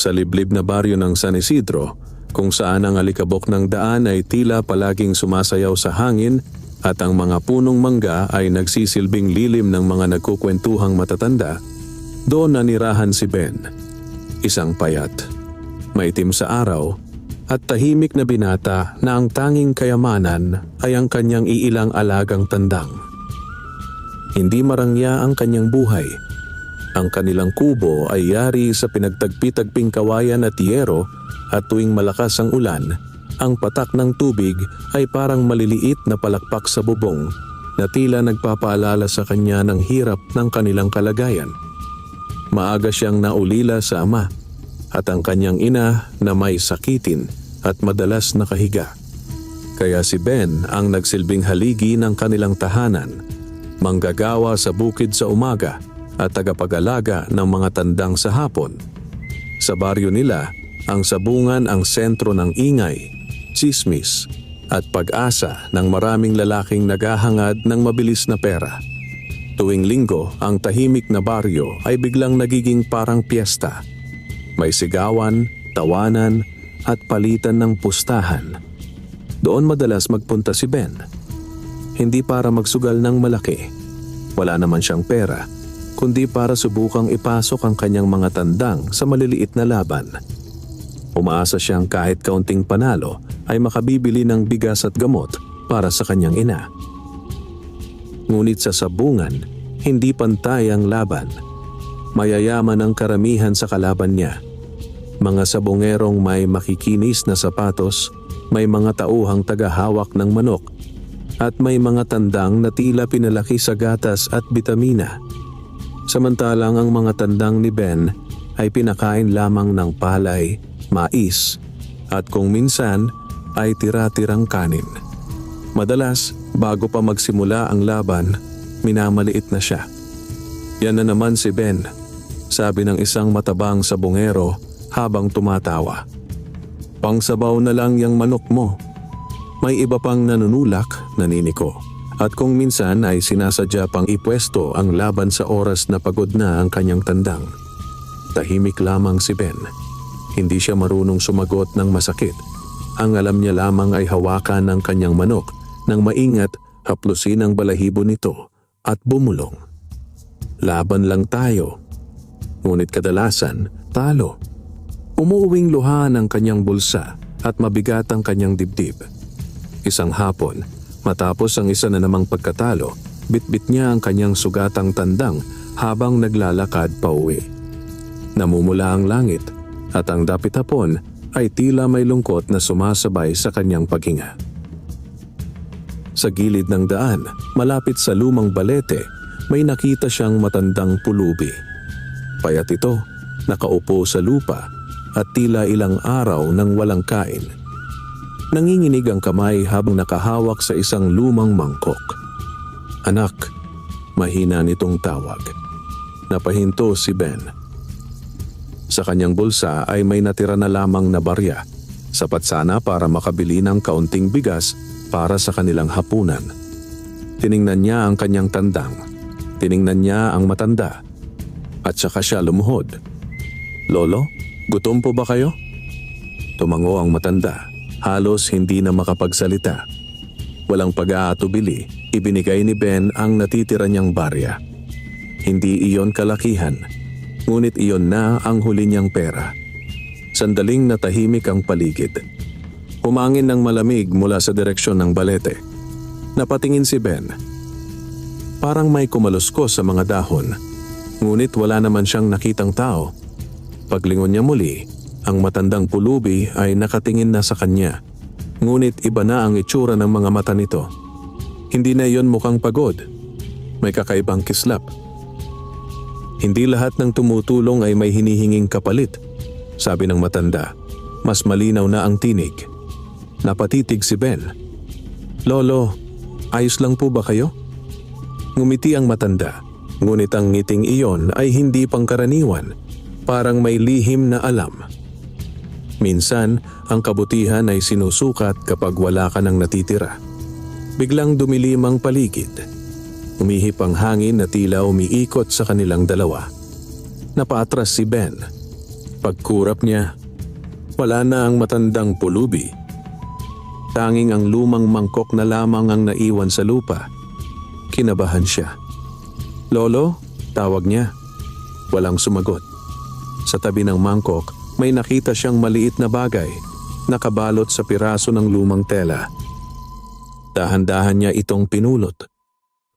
Sa liblib na baryo ng San Isidro, kung saan ang alikabok ng daan ay tila palaging sumasayaw sa hangin at ang mga punong mangga ay nagsisilbing lilim ng mga nagkukwentuhang matatanda, doon nanirahan si Ben. Isang payat, maitim sa araw, at tahimik na binata na ang tanging kayamanan ay ang kanyang iilang alagang tandang. Hindi marangya ang kanyang buhay. Ang kanilang kubo ay yari sa pinagtagpi-tagping kawayan at yero at tuwing malakas ang ulan, ang patak ng tubig ay parang maliliit na palakpak sa bubong na tila nagpapaalala sa kanya ng hirap ng kanilang kalagayan. Maaga siyang naulila sa ama at ang kanyang ina na may sakitin at madalas nakahiga. Kaya si Ben ang nagsilbing haligi ng kanilang tahanan, manggagawa sa bukid sa umaga at tagapag-alaga ng mga tandang sa hapon. Sa baryo nila, ang sabungan ang sentro ng ingay, tsismis at pag-asa ng maraming lalaking naghahangad ng mabilis na pera. Tuwing linggo, ang tahimik na baryo ay biglang nagiging parang piyesta. May sigawan, tawanan at palitan ng pustahan. Doon madalas magpunta si Ben. Hindi para magsugal ng malaki. Wala naman siyang pera, kundi para subukang ipasok ang kanyang mga tandang sa maliliit na laban. Umaasa siyang kahit kaunting panalo ay makabibili ng bigas at gamot para sa kanyang ina. Ngunit sa sabungan, hindi pantay ang laban. Mayayaman ang karamihan sa kalaban niya. Mga sabongerong may makikinis na sapatos, may mga tauhang tagahawak ng manok, at may mga tandang na tila pinalaki sa gatas at bitamina. Samantalang ang mga tandang ni Ben ay pinakain lamang ng palay, mais, at kung minsan ay tira-tirang kanin. Madalas, bago pa magsimula ang laban, minamaliit na siya. Yan na naman si Ben, sabi ng isang matabang sabongero habang tumatawa. Pangsabaw na lang yang manok mo. May iba pang nanunulak, naniniko. At kung minsan ay sinasadya pang ipwesto ang laban sa oras na pagod na ang kanyang tandang. Tahimik lamang si Ben. Hindi siya marunong sumagot ng masakit. Ang alam niya lamang ay hawakan ng kanyang manok nang maingat haplusin ang balahibo nito at bumulong. Laban lang tayo. Ngunit kadalasan, talo. Umuuwing luha ng kanyang bulsa at mabigat ang kanyang dibdib. Isang hapon, matapos ang isa na namang pagkatalo, bitbit niya ang kanyang sugatang tandang habang naglalakad pauwi. Namumula ang langit at ang dapit hapon ay tila may lungkot na sumasabay sa kanyang paghinga. Sa gilid ng daan, malapit sa lumang balete, may nakita siyang matandang pulubi. Payat ito, nakaupo sa lupa at tila ilang araw nang walang kain. Nanginginig ang kamay habang nakahawak sa isang lumang mangkok. Anak, mahina nitong tawag. Napahinto si Ben. Sa kanyang bulsa ay may natira na lamang na barya, sapat sana para makabili ng kaunting bigas para sa kanilang hapunan. Tiningnan niya ang kanyang tandang. Tiningnan niya ang matanda. At saka siya lumuhod. Lolo, gutom po ba kayo? Tumango ang matanda, halos hindi na makapagsalita. Walang pag-aatubili, ibinigay ni Ben ang natitira niyang barya. Hindi iyon kalakihan, ngunit iyon na ang huli niyang pera. Sandaling natahimik ang paligid. Humangin ng malamig mula sa direksyon ng balete. Napatingin si Ben. Parang may kumaluskos sa mga dahon, ngunit wala naman siyang nakitang tao. Paglingon niya muli, ang matandang pulubi ay nakatingin na sa kanya. Ngunit iba na ang itsura ng mga mata nito. Hindi na iyon mukhang pagod. May kakaibang kislap. Hindi lahat ng tumutulong ay may hinihinging kapalit, sabi ng matanda. Mas malinaw na ang tinig. Napatitig si Ben. Lolo, ayos lang po ba kayo? Ngumiti ang matanda, ngunit ang ngiting iyon ay hindi pangkaraniwan. Parang may lihim na alam. Minsan, ang kabutihan ay sinusukat kapag wala ka nang natitira. Biglang dumilim ang paligid. Umihip ang hangin na tila umiikot sa kanilang dalawa. Napaatras si Ben. Pagkurap niya, wala na ang matandang pulubi. Tanging ang lumang mangkok na lamang ang naiwan sa lupa. Kinabahan siya. "Lolo?" tawag niya. Walang sumagot. Sa tabi ng mangkok, may nakita siyang maliit na bagay, nakabalot sa piraso ng lumang tela. Dahan-dahan niya itong pinulot.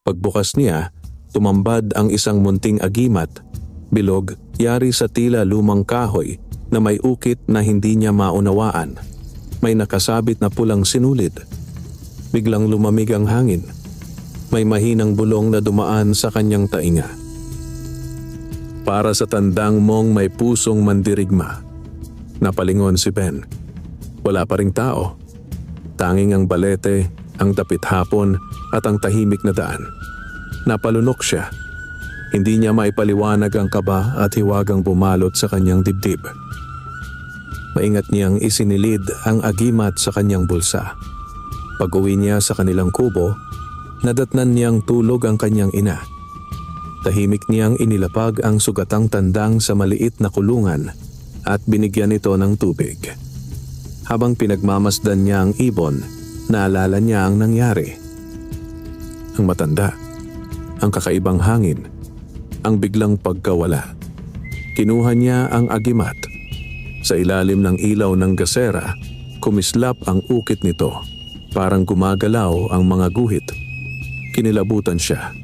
Pagbukas niya, tumambad ang isang munting agimat, bilog, yari sa tila lumang kahoy na may ukit na hindi niya maunawaan. May nakasabit na pulang sinulid. Biglang lumamig ang hangin. May mahinang bulong na dumaan sa kanyang tainga. "Para sa tandang mong may pusong mandirigma." Napalingon si Ben. Wala pa ring tao. Tanging ang balete, ang dapit hapon at ang tahimik na daan. Napalunok siya. Hindi niya maipaliwanag ang kaba at hiwagang bumalot sa kanyang dibdib. Maingat niyang isinilid ang agimat sa kanyang bulsa. Pag-uwi niya sa kanilang kubo, nadatnan niyang tulog ang kanyang ina. Tahimik niyang inilapag ang sugatang tandang sa maliit na kulungan at binigyan ito ng tubig. Habang pinagmamasdan niya ang ibon, naalala niya ang nangyari. Ang matanda, ang kakaibang hangin, ang biglang pagkawala. Kinuha niya ang agimat. Sa ilalim ng ilaw ng gasera, kumislap ang ukit nito. Parang gumagalaw ang mga guhit. Kinilabutan siya.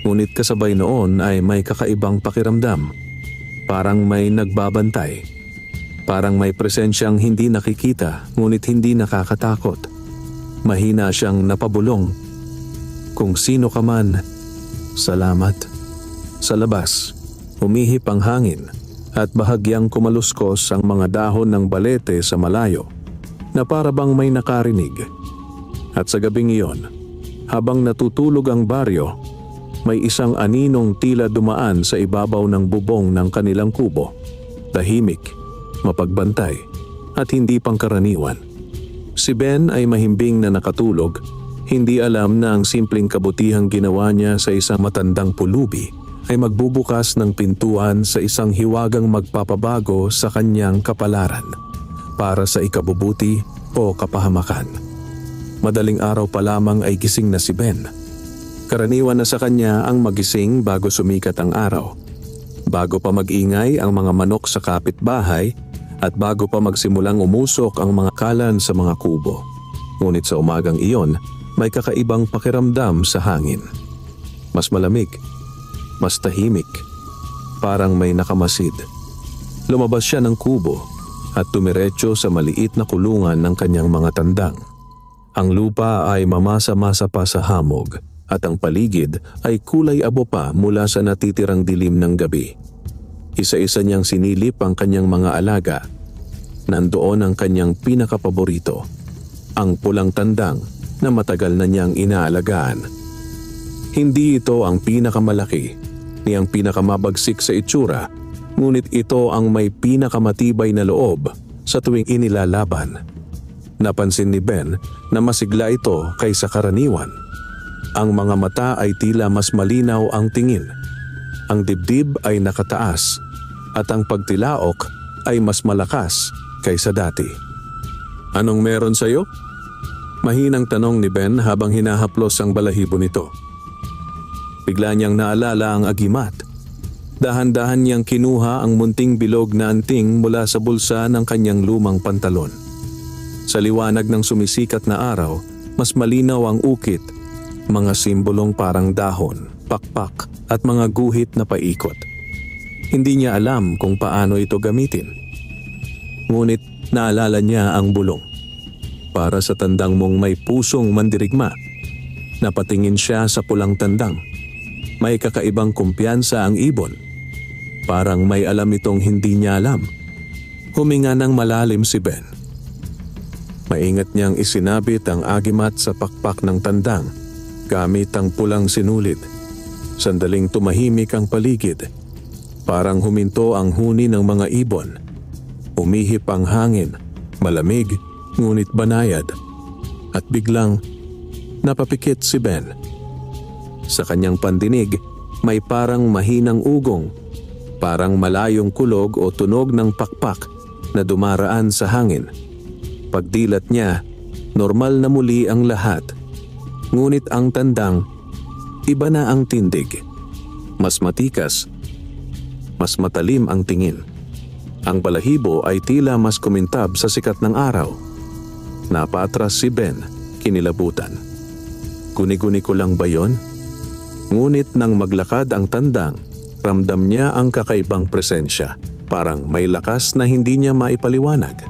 Ngunit kasabay noon ay may kakaibang pakiramdam. Parang may nagbabantay. Parang may presensyang hindi nakikita ngunit hindi nakakatakot. Mahina siyang napabulong. "Kung sino ka man, salamat." Sa labas, humihip ang hangin at bahagyang kumaluskos ang mga dahon ng balete sa malayo na parabang may nakarinig. At sa gabing iyon, habang natutulog ang baryo, may isang aninong tila dumaan sa ibabaw ng bubong ng kanilang kubo. Tahimik, mapagbantay, at hindi pangkaraniwan. Si Ben ay mahimbing na nakatulog, hindi alam na ang simpleng kabutihang ginawa niya sa isang matandang pulubi ay magbubukas ng pintuan sa isang hiwagang magpapabago sa kanyang kapalaran para sa ikabubuti o kapahamakan. Madaling araw pa lamang ay gising na si Ben. Karaniwan na sa kanya ang magising bago sumikat ang araw. Bago pa mag-ingay ang mga manok sa kapitbahay at bago pa magsimulang umusok ang mga kalan sa mga kubo. Ngunit sa umagang iyon, may kakaibang pakiramdam sa hangin. Mas malamig, mas tahimik, parang may nakamasid. Lumabas siya ng kubo at tumiretso sa maliit na kulungan ng kanyang mga tandang. Ang lupa ay mamasa-masa pa sa hamog at ang paligid ay kulay abo pa mula sa natitirang dilim ng gabi. Isa-isa niyang sinilip ang kanyang mga alaga. Nandoon ang kanyang pinakapaborito, ang pulang tandang na matagal na niyang inaalagaan. Hindi ito ang pinakamalaki ni ang pinakamabagsik sa itsura, ngunit ito ang may pinakamatibay na loob sa tuwing inilalaban. Napansin ni Ben na masigla ito kaysa karaniwan. Ang mga mata ay tila mas malinaw ang tingin. Ang dibdib ay nakataas at ang pagtilaok ay mas malakas kaysa dati. "Anong meron sa'yo?" Mahinang tanong ni Ben habang hinahaplos ang balahibo nito. Bigla niyang naalala ang agimat. Dahan-dahan niyang kinuha ang munting bilog na anting mula sa bulsa ng kanyang lumang pantalon. Sa liwanag ng sumisikat na araw, mas malinaw ang ukit, mga simbolong parang dahon, pakpak at mga guhit na paikot. Hindi niya alam kung paano ito gamitin. Ngunit naalala niya ang bulong. "Para sa tandang mong may pusong mandirigma." Napatingin siya sa pulang tandang. May kakaibang kumpiyansa ang ibon. Parang may alam itong hindi niya alam. Huminga ng malalim si Ben. Maingat niyang isinabit ang agimat sa pakpak ng tandang gamit ang pulang sinulid. Sandaling tumahimik ang paligid. Parang huminto ang huni ng mga ibon. Umihip ang hangin, malamig ngunit banayad. At biglang napapikit si Ben. Sa kanyang pandinig, may parang mahinang ugong, Parang malayong kulog o tunog ng pakpak na dumaraan sa hangin. Pagdilat niya, normal na muli ang lahat. Ngunit ang tandang, iba na ang tindig. Mas matikas, mas matalim ang tingin. Ang balahibo ay tila mas kumintab sa sikat ng araw. Napatras si Ben, kinilabutan. Guni-guni ko lang ba yon? Ngunit nang maglakad ang tandang, ramdam niya ang kakaibang presensya. Parang may lakas na hindi niya maipaliwanag.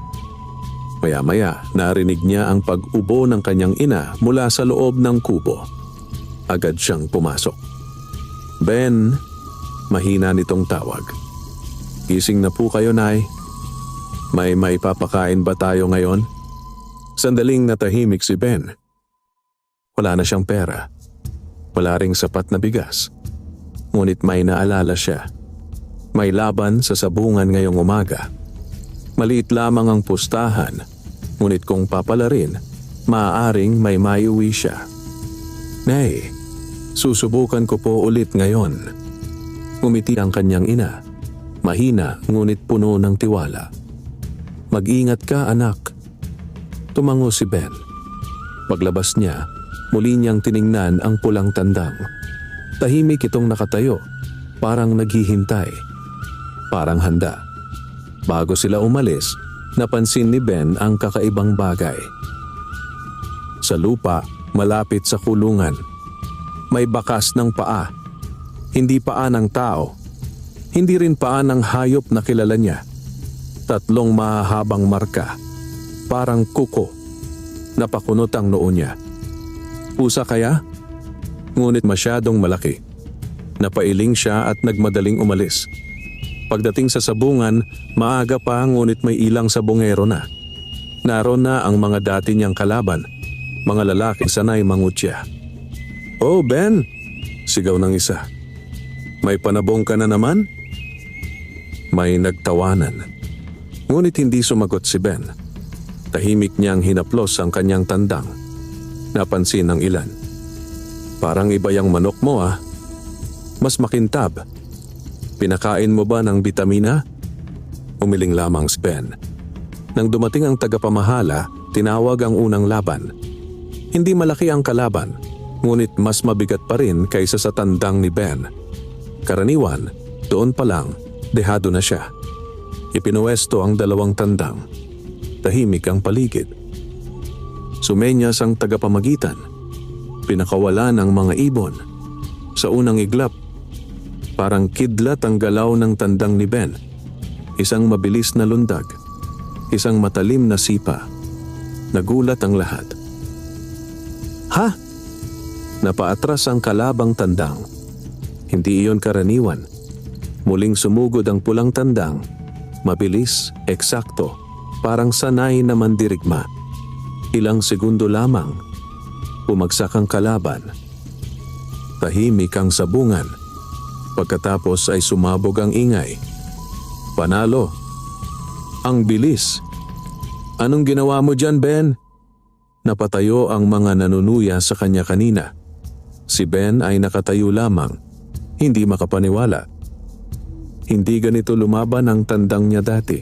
Maya-maya, narinig niya ang pag-ubo ng kanyang ina mula sa loob ng kubo. Agad siyang pumasok. Ben, mahina nitong tawag. Gising na po kayo, Nay. May maipapakain ba tayo ngayon? Sandaling natahimik si Ben. Wala na siyang pera. Wala ring sapat na bigas. Ngunit may naalala siya. May laban sa sabungan ngayong umaga. Maliit lamang ang pustahan, ngunit kung papalarin, maaaring may maiuwi siya. Nay, susubukan ko po ulit ngayon. Ngumiti ang kanyang ina. Mahina ngunit puno ng tiwala. Mag-ingat ka, anak. Tumango si Ben. Paglabas niya, muli niyang tiningnan ang pulang tandang. Tahimik itong nakatayo, parang naghihintay, parang handa. Bago sila umalis, napansin ni Ben ang kakaibang bagay. Sa lupa, malapit sa kulungan, may bakas ng paa. Hindi paa ng tao, hindi rin paa ng hayop na kilala niya. 3 mahahabang marka, parang kuko. Napakunot ang noo niya. Pusa kaya? Ngunit masyadong malaki. Napailing siya at nagmadaling umalis. Pagdating sa sabungan, maaga pa ngunit may ilang sabungero na. Naroon na ang mga dati niyang kalaban, mga lalaking sanay mangutya. "Oh, Ben!" sigaw ng isa. "May panabong ka na naman?" May nagtawanan. Ngunit hindi sumagot si Ben. Tahimik niyang hinaplos ang kanyang tandang. Napansin ng ilan. "Parang iba yung manok mo ah. Mas makintab. Pinakain mo ba ng bitamina?" Umiling lamang si Ben. Nang dumating ang tagapamahala, tinawag ang unang laban. Hindi malaki ang kalaban, ngunit mas mabigat pa rin kaysa sa tandang ni Ben. Karaniwan, doon pa lang, dehado na siya. Ipinuwesto ang 2 tandang. Tahimik ang paligid. Sumenyas ang tagapamagitan. Pinakawalan ang mga ibon. Sa unang iglap, parang kidlat ang galaw ng tandang ni Ben. Isang mabilis na lundag. Isang matalim na sipa. Nagulat ang lahat. "Ha?" Napaatras ang kalabang tandang. Hindi iyon karaniwan. Muling sumugod ang pulang tandang. Mabilis, eksakto, parang sanay na mandirigma. Ilang segundo lamang, bumagsak ang kalaban. Tahimik ang sabungan. Pagkatapos ay sumabog ang ingay. "Panalo! Ang bilis! Anong ginawa mo dyan, Ben?" Napatayo ang mga nanunuya sa kanya kanina. Si Ben ay nakatayo lamang, hindi makapaniwala. Hindi ganito lumaban ang tandang niya dati.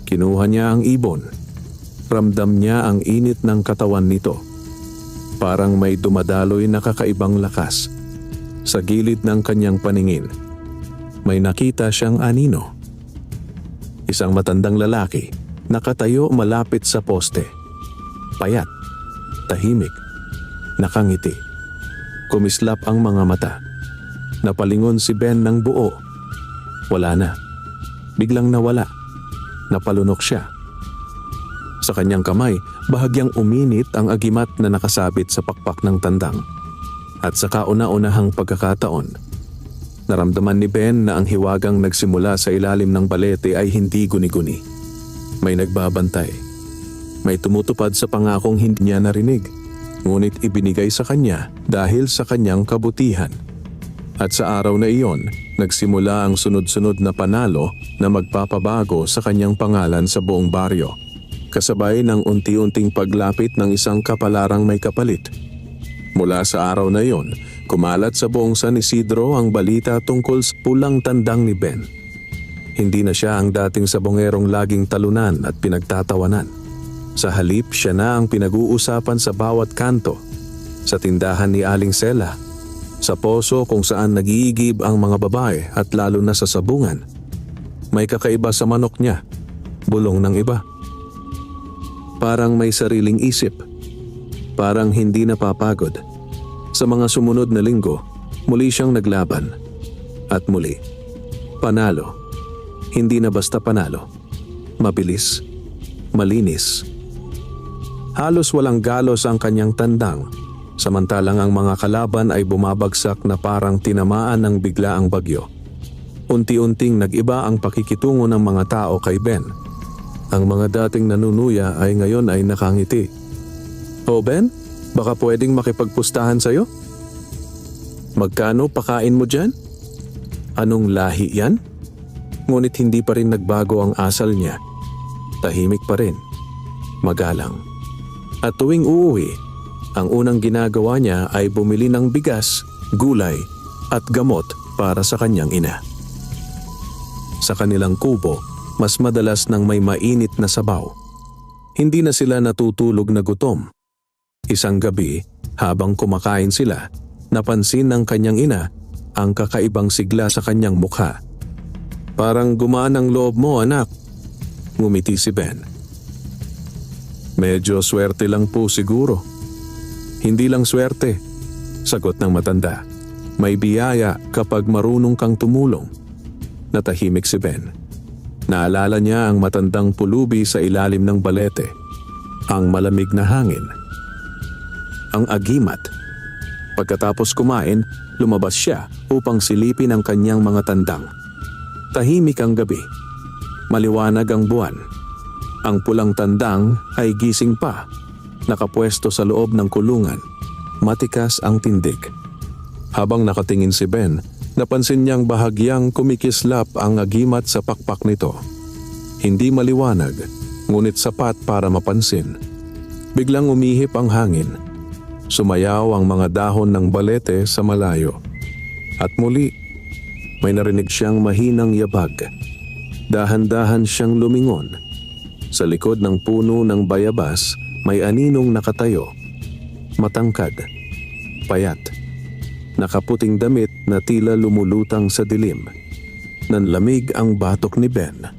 Kinuha niya ang ibon. Ramdam niya ang init ng katawan nito. Parang may dumadaloy na kakaibang lakas. Sa gilid ng kanyang paningin, may nakita siyang anino. Isang matandang lalaki, nakatayo malapit sa poste. Payat, tahimik, nakangiti. Kumislap ang mga mata. Napalingon si Ben ng buo. Wala na. Biglang nawala. Napalunok siya. Sa kanyang kamay, bahagyang uminit ang agimat na nakasabit sa pakpak ng tandang. At sa kauna-unahang pagkakataon, naramdaman ni Ben na ang hiwagang nagsimula sa ilalim ng balete ay hindi guni-guni. May nagbabantay. May tumutupad sa pangakong hindi niya narinig, ngunit ibinigay sa kanya dahil sa kanyang kabutihan. At sa araw na iyon, nagsimula ang sunod-sunod na panalo na magpapabago sa kanyang pangalan sa buong baryo. Kasabay ng unti-unting paglapit ng isang kapalarang may kapalit. Mula sa araw na iyon, Kumalat sa buong San Isidro ang balita tungkol sa pulang tandang ni Ben. Hindi na siya ang dating sabongerong laging talunan at pinagtatawanan. Sa halip, siya na ang pinag-uusapan sa bawat kanto, sa tindahan ni Aling Sela, sa poso kung saan nag-iigib ang mga babae at lalo na sa sabungan. May kakaiba sa manok niya, bulong ng iba. Parang may sariling isip, parang hindi napapagod. Sa mga sumunod na linggo, muli siyang naglaban. At muli, panalo. Hindi na basta panalo. Mabilis, malinis. Halos walang galos ang kanyang tandang, samantalang ang mga kalaban ay bumabagsak na parang tinamaan ng biglaang bagyo. Unti-unting nag-iba ang pakikitungo ng mga tao kay Ben. Ang mga dating nanunuya ay ngayon ay nakangiti. "O Ben, baka pwedeng makipagpustahan sa'yo? Magkano pakain mo dyan? Anong lahi yan?" Ngunit hindi pa rin nagbago ang asal niya. Tahimik pa rin. Magalang. At tuwing uuwi, ang unang ginagawa niya ay bumili ng bigas, gulay at gamot para sa kanyang ina. Sa kanilang kubo, mas madalas nang may mainit na sabaw. Hindi na sila natutulog na gutom. Isang gabi, habang kumakain sila, napansin ng kanyang ina ang kakaibang sigla sa kanyang mukha. "Parang gumaan ang loob mo, anak." Ngumiti si Ben. "Medyo swerte lang po siguro." "Hindi lang swerte," sagot ng matanda. "May biyaya kapag marunong kang tumulong." Natahimik si Ben. Naalala niya ang matandang pulubi sa ilalim ng balete, ang malamig na hangin, ang agimat. Pagkatapos kumain, lumabas siya upang silipin ang kanyang mga tandang. Tahimik ang gabi. Maliwanag ang buwan. Ang pulang tandang ay gising pa, nakapwesto sa loob ng kulungan. Matikas ang tindig. Habang nakatingin si Ben, napansin niyang bahagyang kumikislap ang agimat sa pakpak nito. Hindi maliwanag, ngunit sapat para mapansin. Biglang umihip ang hangin. Sumayaw ang mga dahon ng balete sa malayo. At muli, may narinig siyang mahinang yabag. Dahan-dahan siyang lumingon. Sa likod ng puno ng bayabas, may aninong nakatayo. Matangkad, payat, nakaputing damit na tila lumulutang sa dilim. Nanlamig ang batok ni Ben.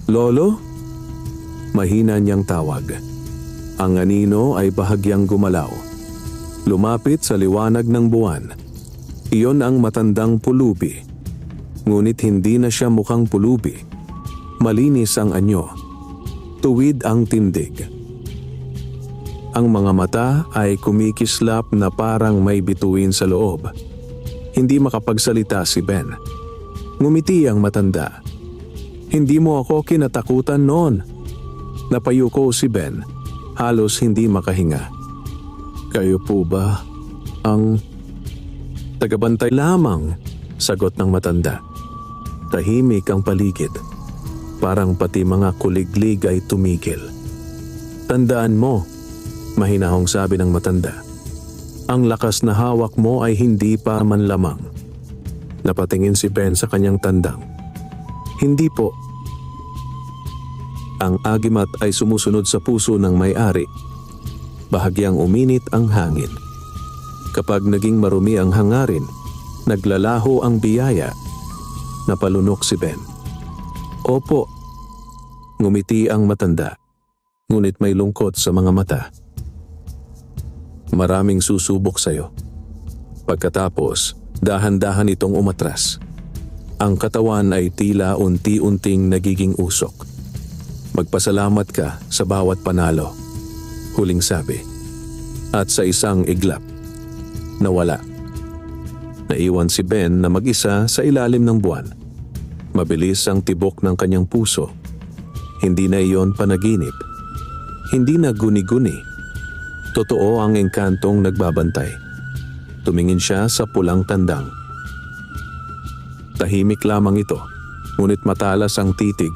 "Lolo?" Mahina niyang tawag. Ang anino ay bahagyang gumalaw. Lumapit sa liwanag ng buwan. Iyon ang matandang pulubi. Ngunit hindi na siya mukhang pulubi. Malinis ang anyo. Tuwid ang tindig. Ang mga mata ay kumikislap na parang may bituin sa loob. Hindi makapagsalita si Ben. Ngumiti ang matanda. "Hindi mo ako kinatakutan noon." Napayuko si Ben, halos hindi makahinga. "Kayo po ba ang..." "Tagabantay lamang," sagot ng matanda. Tahimik ang paligid. Parang pati mga kuliglig ay tumigil. "Tandaan mo," mahinahong sabi ng matanda. "Ang lakas na hawak mo ay hindi pa man lamang." Napatingin si Ben sa kanyang tandang. "Hindi po." Ang agimat ay sumusunod sa puso ng may-ari. Bahagyang uminit ang hangin. Kapag naging marumi ang hangarin, naglalaho ang biyaya. Napalunok si Ben. "Opo." Ngumiti ang matanda, ngunit may lungkot sa mga mata. "Maraming susubok sa'yo." Pagkatapos, dahan-dahan itong umatras. Ang katawan ay tila unti-unting nagiging usok. "Magpasalamat ka sa bawat panalo," huling sabi. At sa isang iglap, nawala. Naiwan si Ben na mag-isa sa ilalim ng buwan. Mabilis ang tibok ng kanyang puso. Hindi na iyon panaginip. Hindi na guni-guni. Totoo ang engkantong nagbabantay. Tumingin siya sa pulang tandang. Tahimik lamang ito, ngunit matalas ang titig,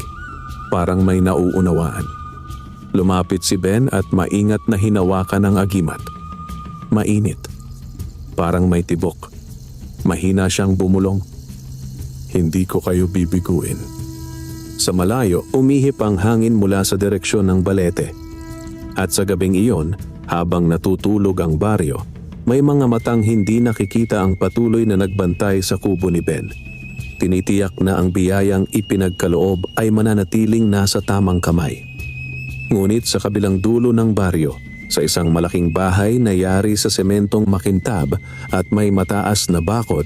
parang may nauunawaan. Lumapit si Ben at maingat na hinawakan ang agimat. Mainit, parang may tibok. Mahina siyang bumulong. Hindi ko kayo bibiguin. Sa malayo, umihip ang hangin mula sa direksyon ng balete. At sa gabing iyon, habang natutulog ang baryo, may mga matang hindi nakikita ang patuloy na nagbantay sa kubo ni Ben. Tinitiyak na ang biyayang ipinagkaloob ay mananatiling nasa tamang kamay. Ngunit sa kabilang dulo ng baryo, sa isang malaking bahay na yari sa sementong makintab at may mataas na bakod,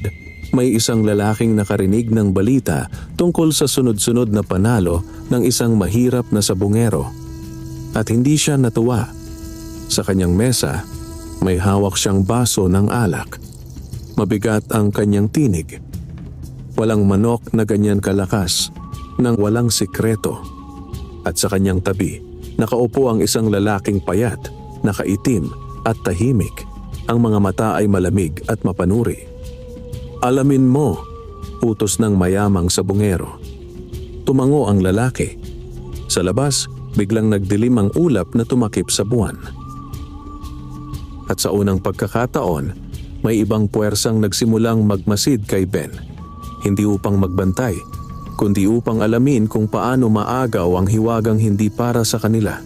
may isang lalaking nakarinig ng balita tungkol sa sunod-sunod na panalo ng isang mahirap na sabungero. At hindi siya natuwa. Sa kanyang mesa, may hawak siyang baso ng alak. Mabigat ang kanyang tinig. Walang manok na ganyan kalakas, nang walang sikreto. At sa kanyang tabi, nakaupo ang isang lalaking payat, nakaitim at tahimik. Ang mga mata ay malamig at mapanuri. Alamin mo, utos ng mayamang sabungero. Tumango ang lalaki. Sa labas, biglang nagdilim ang ulap na tumakip sa buwan. At sa unang pagkakataon, may ibang puwersang nagsimulang magmasid kay Ben. Hindi upang magbantay, kundi upang alamin kung paano maagaw ang hiwagang hindi para sa kanila.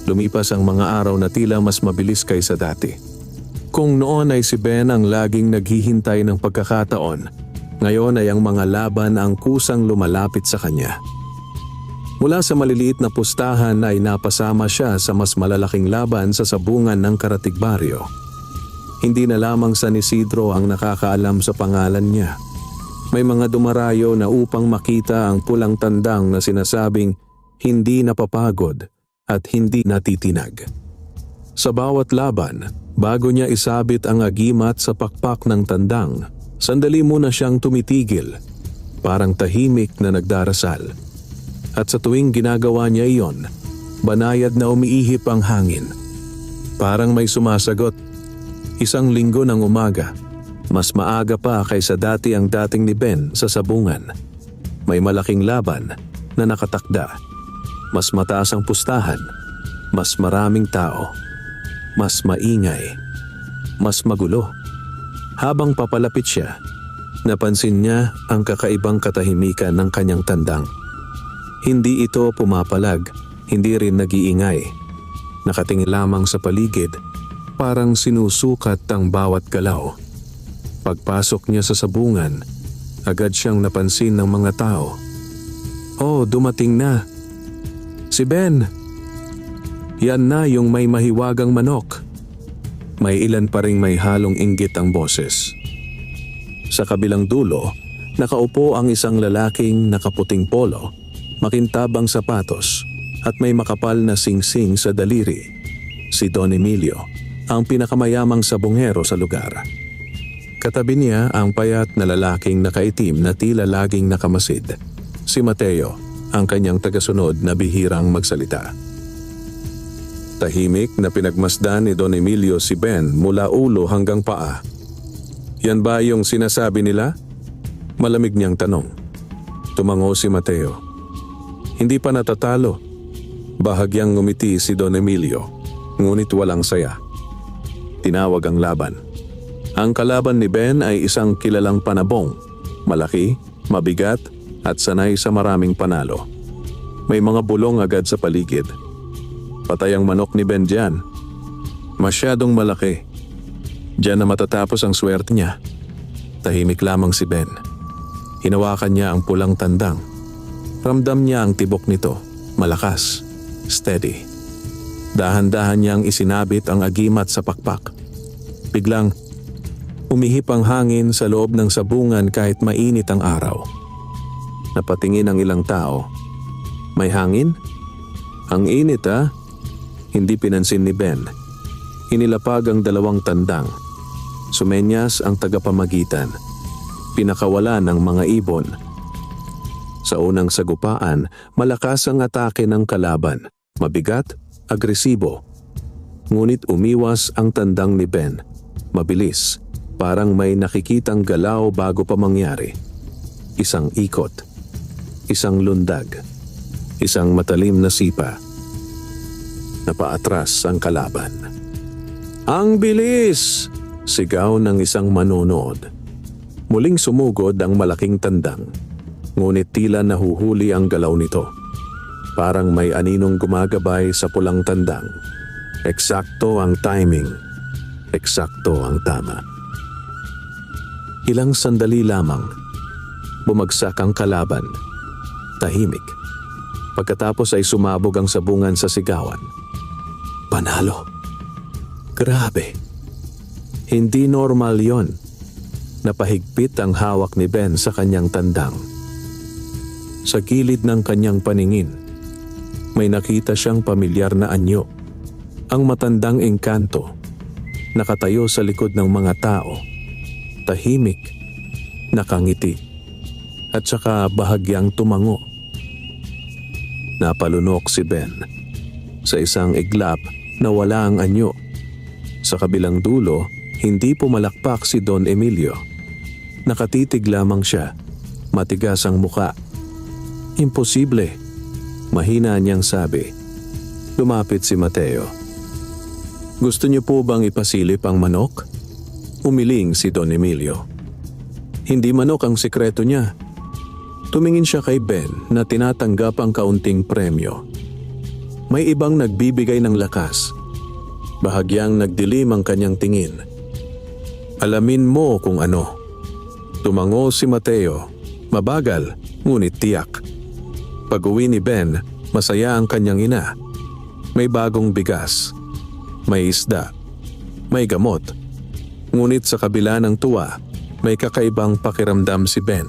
Lumipas ang mga araw na tila mas mabilis kaysa dati. Kung noon ay si Ben ang laging naghihintay ng pagkakataon, ngayon ay ang mga laban ang kusang lumalapit sa kanya. Mula sa maliliit na pustahan ay napasama siya sa mas malalaking laban sa sabungan ng Karatigbaryo. Hindi na lamang San Isidro ang nakakaalam sa pangalan niya. May mga dumarayo na upang makita ang pulang tandang na sinasabing hindi napapagod at hindi natitinag. Sa bawat laban, bago niya isabit ang agimat sa pakpak ng tandang, sandali muna siyang tumitigil, parang tahimik na nagdarasal. At sa tuwing ginagawa niya iyon, banayad na umiihip ang hangin. Parang may sumasagot. Isang linggo ng umaga, mas maaga pa kaysa dati ang dating ni Ben sa sabungan. May malaking laban na nakatakda. Mas mataas ang pustahan, mas maraming tao, mas maingay, mas magulo. Habang papalapit siya, napansin niya ang kakaibang katahimikan ng kanyang tandang. Hindi ito pumapalag, hindi rin nag-iingay. Nakatingin lamang sa paligid, parang sinusukat ang bawat galaw. Pagpasok niya sa sabungan, agad siyang napansin ng mga tao. Oh, dumating na. Si Ben. Yan na yung may mahiwagang manok. May ilan pa ring may halong inggit ang boses. Sa kabilang dulo, nakaupo ang isang lalaking nakaputing polo, makintab ang sapatos at may makapal na singsing sa daliri. Si Don Emilio, ang pinakamayamang sabungero sa lugar. Katabi niya ang payat na lalaking nakaitim na tila laging nakamasid. Si Mateo, ang kanyang tagasunod na bihirang magsalita. Tahimik na pinagmasdan ni Don Emilio si Ben mula ulo hanggang paa. Yan ba yung sinasabi nila? Malamig niyang tanong. Tumango si Mateo. Hindi pa natatalo. Bahagyang ngumiti si Don Emilio, ngunit walang saya. Tinawag ang laban. Ang kalaban ni Ben ay isang kilalang panabong, malaki, mabigat at sanay sa maraming panalo. May mga bulong agad sa paligid. Patay ang manok ni Ben dyan. Masyadong malaki. Diyan na matatapos ang swerte niya. Tahimik lamang si Ben. Hinawakan niya ang pulang tandang. Ramdam niya ang tibok nito. Malakas. Steady. Dahan-dahan niyang isinabit ang agimat sa pakpak. Biglang, umihip ang hangin sa loob ng sabungan kahit mainit ang araw. Napatingin ang ilang tao. May hangin? Ang init ah. Hindi pinansin ni Ben. Inilapag ang dalawang tandang. Sumenyas ang tagapamagitan. Pinakawala ng mga ibon. Sa unang sagupaan, malakas ang atake ng kalaban. Mabigat, agresibo. Ngunit umiwas ang tandang ni Ben. Mabilis, parang may nakikitang galaw bago pa mangyari. Isang ikot. Isang lundag. Isang matalim na sipa. Napaatras ang kalaban. Ang bilis! Sigaw ng isang manonood. Muling sumugod ang malaking tandang, ngunit tila nahuhuli ang galaw nito. Parang may aninong gumagabay sa pulang tandang. Eksakto ang timing. Eksakto ang tama. Ilang sandali lamang, bumagsak ang kalaban. Tahimik. Pagkatapos ay sumabog ang sabungan sa sigawan. Panalo. Grabe. Hindi normal yon. Napahigpit ang hawak ni Ben sa kanyang tandang. Sa gilid ng kanyang paningin, may nakita siyang pamilyar na anyo. Ang matandang engkanto, nakatayo sa likod ng mga tao, tahimik, nakangiti, at saka bahagyang tumango. Napalunok si Ben sa isang iglap na wala ang anyo. Sa kabilang dulo, hindi pumalakpak si Don Emilio. Nakatitig lamang siya, matigas ang muka. Imposible, mahina niyang sabi. Lumapit si Mateo. Gusto niyo po bang ipasilip ang manok? Umiling si Don Emilio. Hindi manok ang sekreto niya. Tumingin siya kay Ben na tinatanggap ang kaunting premyo. May ibang nagbibigay ng lakas. Bahagyang nagdilim ang kanyang tingin. Alamin mo kung ano. Tumango si Mateo. Mabagal, ngunit tiyak. Pag-uwi ni Ben, masaya ang kanyang ina. May bagong bigas. May isda. May gamot. Ngunit sa kabila ng tuwa, may kakaibang pakiramdam si Ben.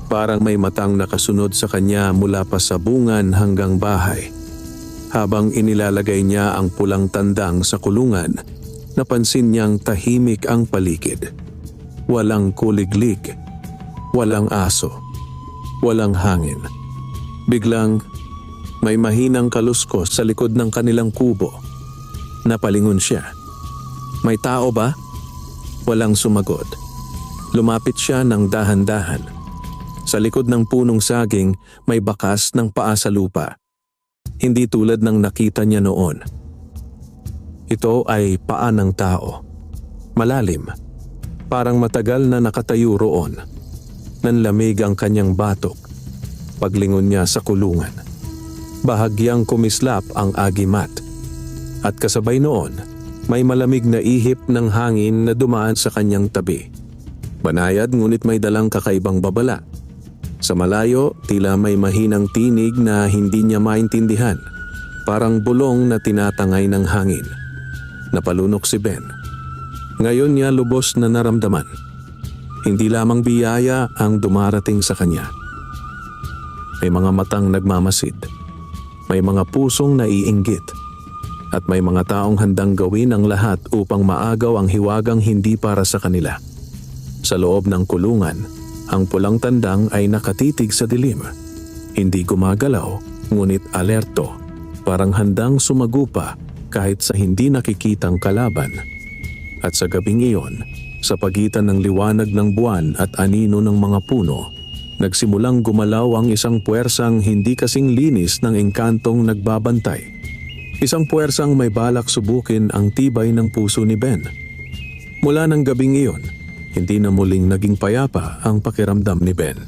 Parang may matang nakasunod sa kanya mula pa sa bungan hanggang bahay. Habang inilalagay niya ang pulang tandang sa kulungan, napansin niyang tahimik ang paligid. Walang kuliglig, walang aso, walang hangin. Biglang, may mahinang kaluskos sa likod ng kanilang kubo. Napalingon siya. May tao ba? Walang sumagot. Lumapit siya ng dahan-dahan. Sa likod ng punong saging, may bakas ng paa sa lupa. Hindi tulad ng nakita niya noon. Ito ay paa ng tao. Malalim. Parang matagal na nakatayo roon. Nanlamig ang kanyang batok. Paglingon niya sa kulungan. Bahagyang kumislap ang agimat. At kasabay noon, may malamig na ihip ng hangin na dumaan sa kanyang tabi. Banayad ngunit may dalang kakaibang babala. Sa malayo, tila may mahinang tinig na hindi niya maintindihan. Parang bulong na tinatangay ng hangin. Napalunok si Ben. Ngayon niya lubos na naramdaman. Hindi lamang biyaya ang dumarating sa kanya. May mga matang nagmamasid. May mga pusong naiinggit. At may mga taong handang gawin ang lahat upang maagaw ang hiwagang hindi para sa kanila. Sa loob ng kulungan, ang pulang tandang ay nakatitig sa dilim. Hindi gumagalaw, ngunit alerto. Parang handang sumagupa kahit sa hindi nakikitang kalaban. At sa gabing iyon, sa pagitan ng liwanag ng buwan at anino ng mga puno, nagsimulang gumalaw ang isang puwersang hindi kasing linis ng engkantong nagbabantay. Isang puwersang may balak subukin ang tibay ng puso ni Ben. Mula ng gabing iyon, hindi na muling naging payapa ang pakiramdam ni Ben.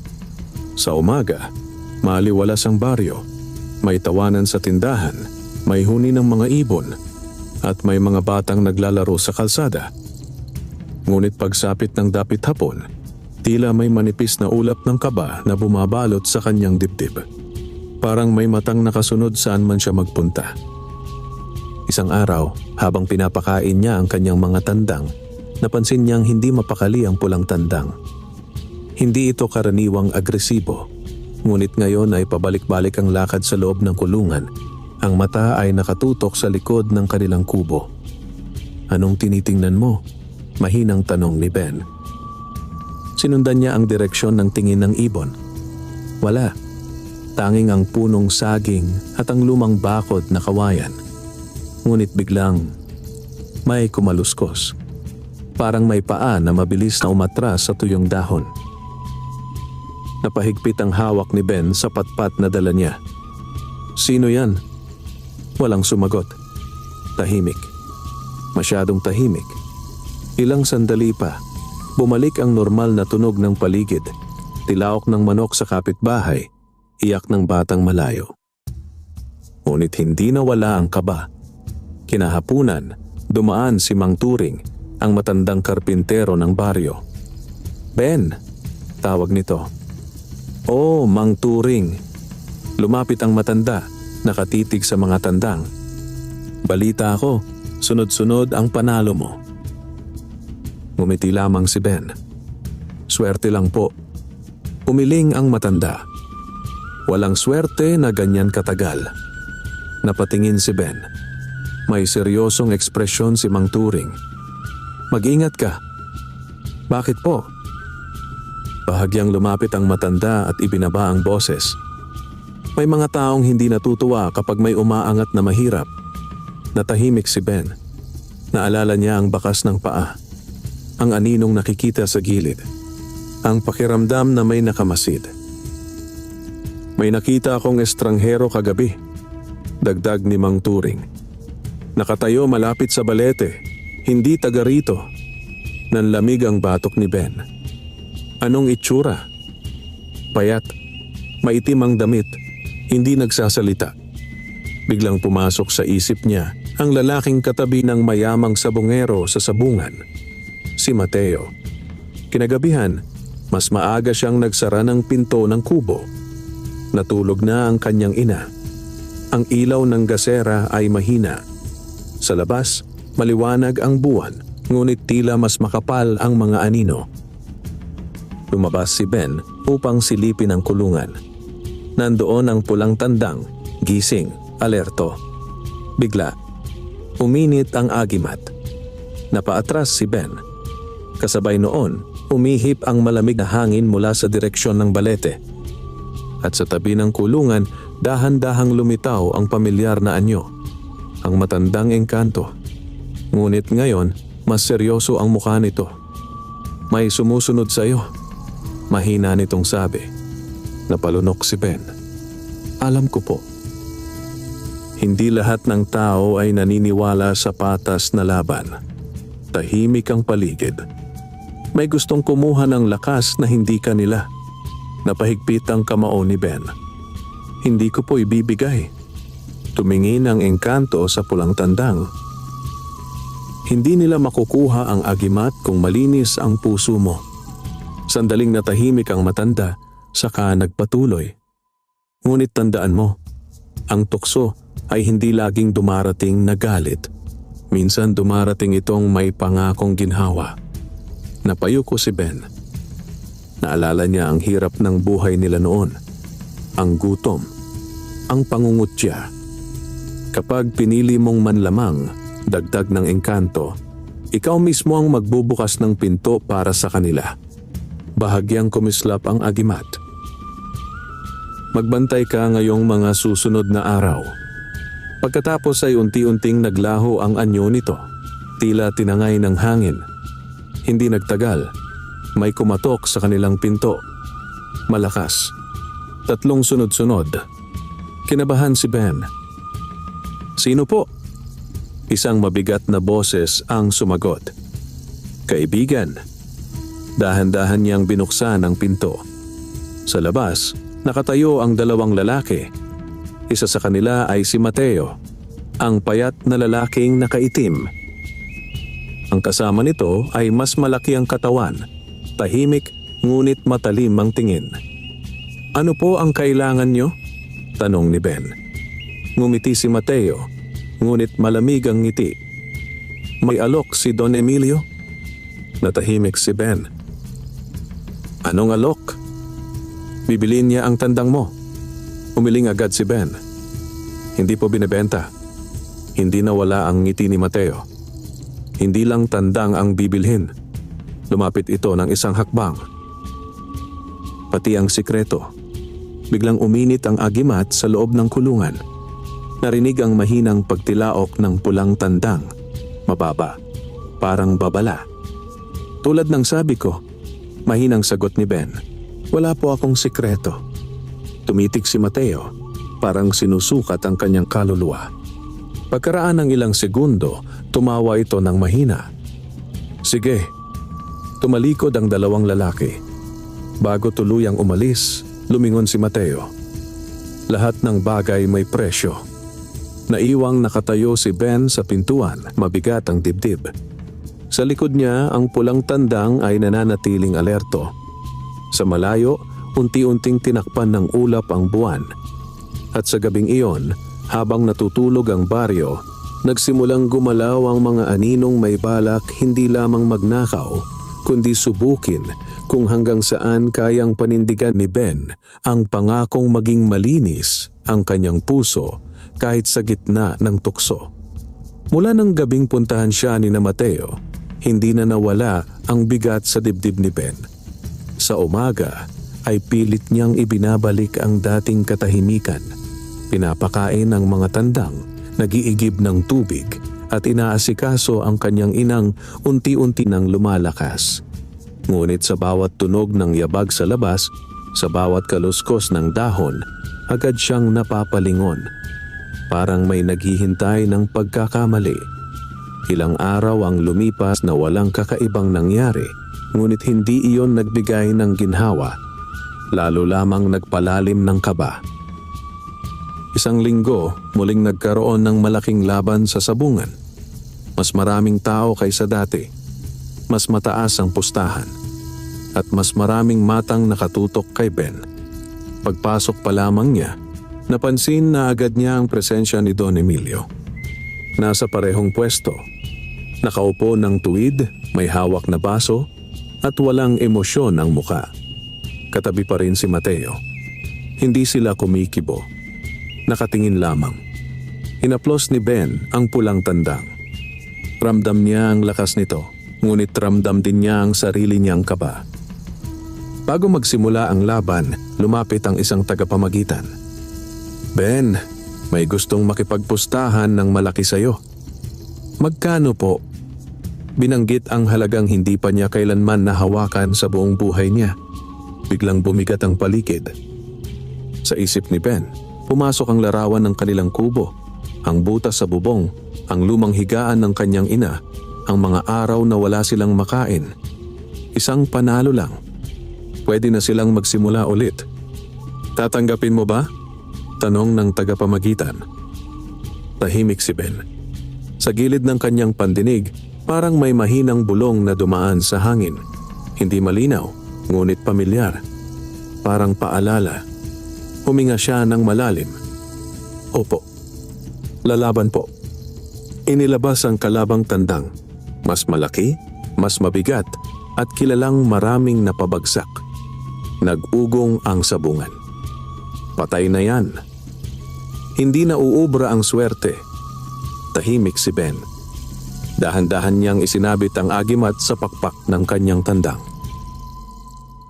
Sa umaga, maaliwalas ang baryo. May tawanan sa tindahan, may huni ng mga ibon, at may mga batang naglalaro sa kalsada. Ngunit pagsapit ng dapit hapon, tila may manipis na ulap ng kaba na bumabalot sa kanyang dibdib. Parang may matang nakasunod saan man siya magpunta. Isang araw, habang pinapakain niya ang kanyang mga tandang, napansin niyang hindi mapakali ang pulang tandang. Hindi ito karaniwang agresibo, ngunit ngayon ay pabalik-balik ang lakad sa loob ng kulungan. Ang mata ay nakatutok sa likod ng kanilang kubo. Anong tinitingnan mo? Mahinang tanong ni Ben. Sinundan niya ang direksyon ng tingin ng ibon. Wala. Tanging ang punong saging at ang lumang bakod na kawayan. Ngunit biglang, may kumaluskos. Parang may paa na mabilis na umatras sa tuyong dahon. Napahigpit ang hawak ni Ben sa patpat na dala niya. Sino yan? Walang sumagot. Tahimik. Masyadong tahimik. Ilang sandali pa, bumalik ang normal na tunog ng paligid. Tilaok ng manok sa kapitbahay, iyak ng batang malayo. Ngunit hindi nawala ang kaba. Kinahapunan, dumaan si Mang Turing, ang matandang karpintero ng baryo. "Ben," tawag nito. "Oh, Mang Turing." Lumapit ang matanda, nakatitig sa mga tandang. "Balita ako, sunod-sunod ang panalo mo." Ngumiti lamang si Ben. "Swerte lang po." Umiling ang matanda. "Walang swerte na ganyan katagal." Napatingin si Ben. May seryosong ekspresyon si Mang Turing. "Mag-ingat ka." "Bakit po?" Bahagyang lumapit ang matanda at ibinaba ang boses. May mga taong hindi natutuwa kapag may umaangat na mahirap. Natahimik si Ben. Naalala niya ang bakas ng paa. Ang aninong nakikita sa gilid. Ang pakiramdam na may nakamasid. "May nakita akong estranghero kagabi," dagdag ni Mang Turing. "Nakatayo malapit sa balete, hindi taga rito." Nanlamig ang batok ni Ben. "Anong itsura?" "Payat, maitim ang damit, hindi nagsasalita." Biglang pumasok sa isip niya ang lalaking katabi ng mayamang sabongero sa sabungan, si Mateo. Kinagabihan, mas maaga siyang nagsara ng pinto ng kubo. Natulog na ang kanyang ina. Ang ilaw ng gasera ay mahina. Sa labas, maliwanag ang buwan, ngunit tila mas makapal ang mga anino. Lumabas si Ben upang silipin ang kulungan. Nandoon ang pulang tandang, gising, alerto. Bigla, uminit ang agimat. Napaatras si Ben. Kasabay noon, umihip ang malamig na hangin mula sa direksyon ng balete. At sa tabi ng kulungan, dahan-dahang lumitaw ang pamilyar na anyo, ang matandang engkanto. Ngunit ngayon, mas seryoso ang mukha nito. "May sumusunod sa iyo," mahina nitong sabi. Napalunok si Ben. "Alam ko po." Hindi lahat ng tao ay naniniwala sa patas na laban. Tahimik ang paligid. May gustong kumuha ng lakas na hindi kanila. Napahigpit ang kamao ni Ben. "Hindi ko po ibibigay." Tumingin ang engkanto sa pulang tandang. "Hindi nila makukuha ang agimat kung malinis ang puso mo." Sandaling natahimik ang matanda, saka nagpatuloy. "Ngunit tandaan mo, ang tukso ay hindi laging dumarating na galit. Minsan dumarating itong may pangakong ginhawa." Napayuko si Ben. Naalala niya ang hirap ng buhay nila noon. Ang gutom, ang pangungutya. Kapag pinili mong manlamang, dagdag ng engkanto, ikaw mismo ang magbubukas ng pinto para sa kanila. Bahagyang kumislap ang agimat. "Magbantay ka ngayong mga susunod na araw." Pagkatapos ay unti-unting naglaho ang anyo nito. Tila tinangay ng hangin. Hindi nagtagal. May kumatok sa kanilang pinto. Malakas. 3 sunod-sunod. Kinabahan si Ben. "Sino po?" Isang mabigat na boses ang sumagot. "Kaibigan." Dahan-dahan niyang binuksan ang pinto. Sa labas, nakatayo ang 2 lalaki. Isa sa kanila ay si Mateo, ang payat na lalaking nakaitim. Ang kasama nito ay mas malaki ang katawan, tahimik ngunit matalim ang tingin. "Ano po ang kailangan niyo?" tanong ni Ben. Ngumiti si Mateo, ngunit malamig ang ngiti. "May alok si Don Emilio?" Natahimik si Ben. "Anong alok?" "Bibilin niya ang tandang mo." Umiling agad si Ben. "Hindi po binebenta." Hindi nawala ang ngiti ni Mateo. "Hindi lang tandang ang bibilhin." Lumapit ito ng isang hakbang. "Pati ang sikreto." Biglang uminit ang agimat sa loob ng kulungan. Narinig ang mahinang pagtilaok ng pulang tandang. Mababa, parang babala. "Tulad ng sabi ko," mahinang sagot ni Ben. "Wala po akong sikreto." Tumitig si Mateo, parang sinusukat ang kanyang kaluluwa. Pagkaraan ng ilang segundo, tumawa ito ng mahina. Sige. Tumalikod ang dalawang lalaki. Bago tuluyang umalis, lumingon si Mateo. Lahat ng bagay may presyo. Naiwang nakatayo si Ben sa pintuan, mabigat ang dibdib. Sa likod niya, ang pulang tandang ay nananatiling alerto. Sa malayo, unti-unting tinakpan ng ulap ang buwan. At sa gabing iyon, habang natutulog ang baryo, nagsimulang gumalaw ang mga aninong may balak hindi lamang magnakaw, kundi subukin kung hanggang saan kayang panindigan ni Ben ang pangakong maging malinis ang kanyang puso kahit sa gitna ng tukso. Mula ng gabing puntahan siya ni Mateo, hindi na nawala ang bigat sa dibdib ni Ben. Sa umaga ay pilit niyang ibinabalik ang dating katahimikan. Pinapakain ang mga tandang, nag-iigib ng tubig at inaasikaso ang kanyang inang unti-unti nang lumalakas. Ngunit sa bawat tunog ng yabag sa labas, sa bawat kaluskos ng dahon, agad siyang napapalingon. Parang may naghihintay ng pagkakamali. Ilang araw ang lumipas na walang kakaibang nangyari, ngunit hindi iyon nagbigay ng ginhawa. Lalo lamang nagpalalim ng kaba. Isang linggo, muling nagkaroon ng malaking laban sa sabungan. Mas maraming tao kaysa dati. Mas mataas ang pustahan. At mas maraming matang nakatutok kay Ben. Pagpasok pa lamang niya, napansin na agad niya ang presensya ni Don Emilio. Nasa parehong pwesto. Nakaupo ng tuwid, may hawak na baso, at walang emosyon ang muka. Katabi pa rin si Mateo. Hindi sila kumikibo. Nakatingin lamang. Hinaplos ni Ben ang pulang tandang. Ramdam niya ang lakas nito, ngunit ramdam din niya ang sarili niyang kaba. Bago magsimula ang laban, lumapit ang isang tagapamagitan. Ben, may gustong makipagpustahan ng malaki sayo. Magkano po? Binanggit ang halagang hindi pa niya kailanman nahawakan sa buong buhay niya. Biglang bumigat ang paligid. Sa isip ni Ben, pumasok ang larawan ng kanilang kubo, ang butas sa bubong, ang lumang higaan ng kanyang ina, ang mga araw na wala silang makain. Isang panalo lang. Pwede na silang magsimula ulit. Tatanggapin mo ba? Tanong ng tagapamagitan. Tahimik si Ben. Sa gilid ng kanyang pandinig, parang may mahinang bulong na dumaan sa hangin. Hindi malinaw, ngunit pamilyar. Parang paalala. Huminga siya ng malalim. Opo. Lalaban po. Inilabas ang kalabang tandang. Mas malaki, mas mabigat, at kilalang maraming napabagsak. Nag-ugong ang sabungan. Patay na yan. Hindi na uubra ang swerte. Tahimik si Ben. Dahan-dahan niyang isinabit ang agimat sa pakpak ng kanyang tandang.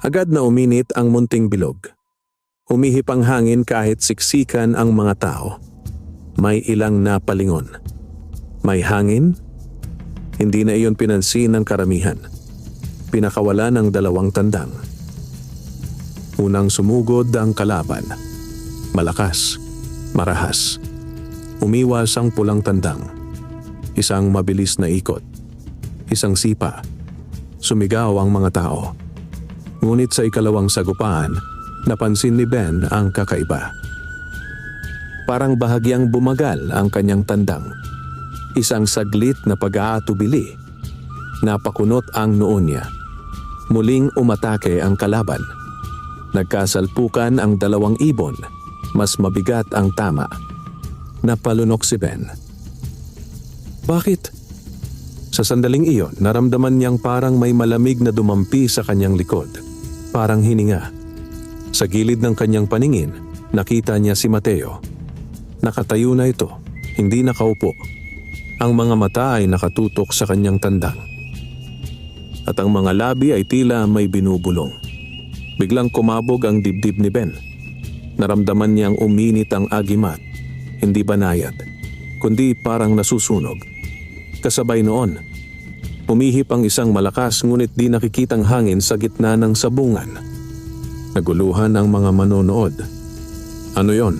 Agad na uminit ang munting bilog. Humihip ang hangin kahit siksikan ang mga tao. May ilang napalingon. May hangin? Hindi na iyon pinansin ng karamihan. Pinakawala ng dalawang tandang. Unang sumugod ang kalaban. Malakas, marahas. Umiwas ang pulang tandang. Isang mabilis na ikot. Isang sipa. Sumigaw ang mga tao. Ngunit sa ikalawang sagupaan, napansin ni Ben ang kakaiba. Parang bahagyang bumagal ang kanyang tandang. Isang saglit na pag-aatubili. Napakunot ang noo niya. Muling umatake ang kalaban. Nagkasalpukan ang dalawang ibon. Mas mabigat ang tama. Napalunok si Ben. Bakit? Sa sandaling iyon, naramdaman niyang parang may malamig na dumampi sa kanyang likod. Parang hininga. Sa gilid ng kanyang paningin, nakita niya si Mateo. Nakatayo na ito, hindi nakaupo. Ang mga mata ay nakatutok sa kanyang tandang. At ang mga labi ay tila may binubulong. Biglang kumabog ang dibdib ni Ben. Naramdaman niyang uminit ang agimat. Hindi banayad, kundi parang nasusunog. Kasabay noon, umihip ang isang malakas ngunit di nakikitang hangin sa gitna ng sabungan. Naguluhan ang mga manonood. Ano yon?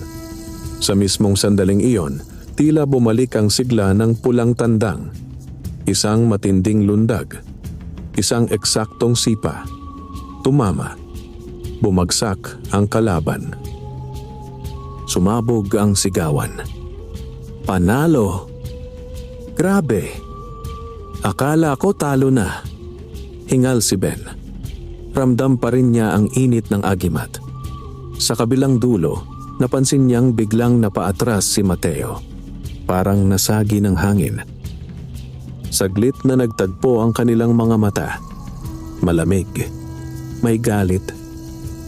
Sa mismong sandaling iyon, tila bumalik ang sigla ng pulang tandang. Isang matinding lundag. Isang eksaktong sipa. Tumama. Bumagsak ang kalaban. Sumabog ang sigawan. Panalo! Grabe! Akala ko talo na. Hingal si Ben. Ramdam pa rin niya ang init ng agimat. Sa kabilang dulo, napansin niyang biglang napaatras si Mateo. Parang nasagi ng hangin. Saglit na nagtagpo ang kanilang mga mata. Malamig. May galit.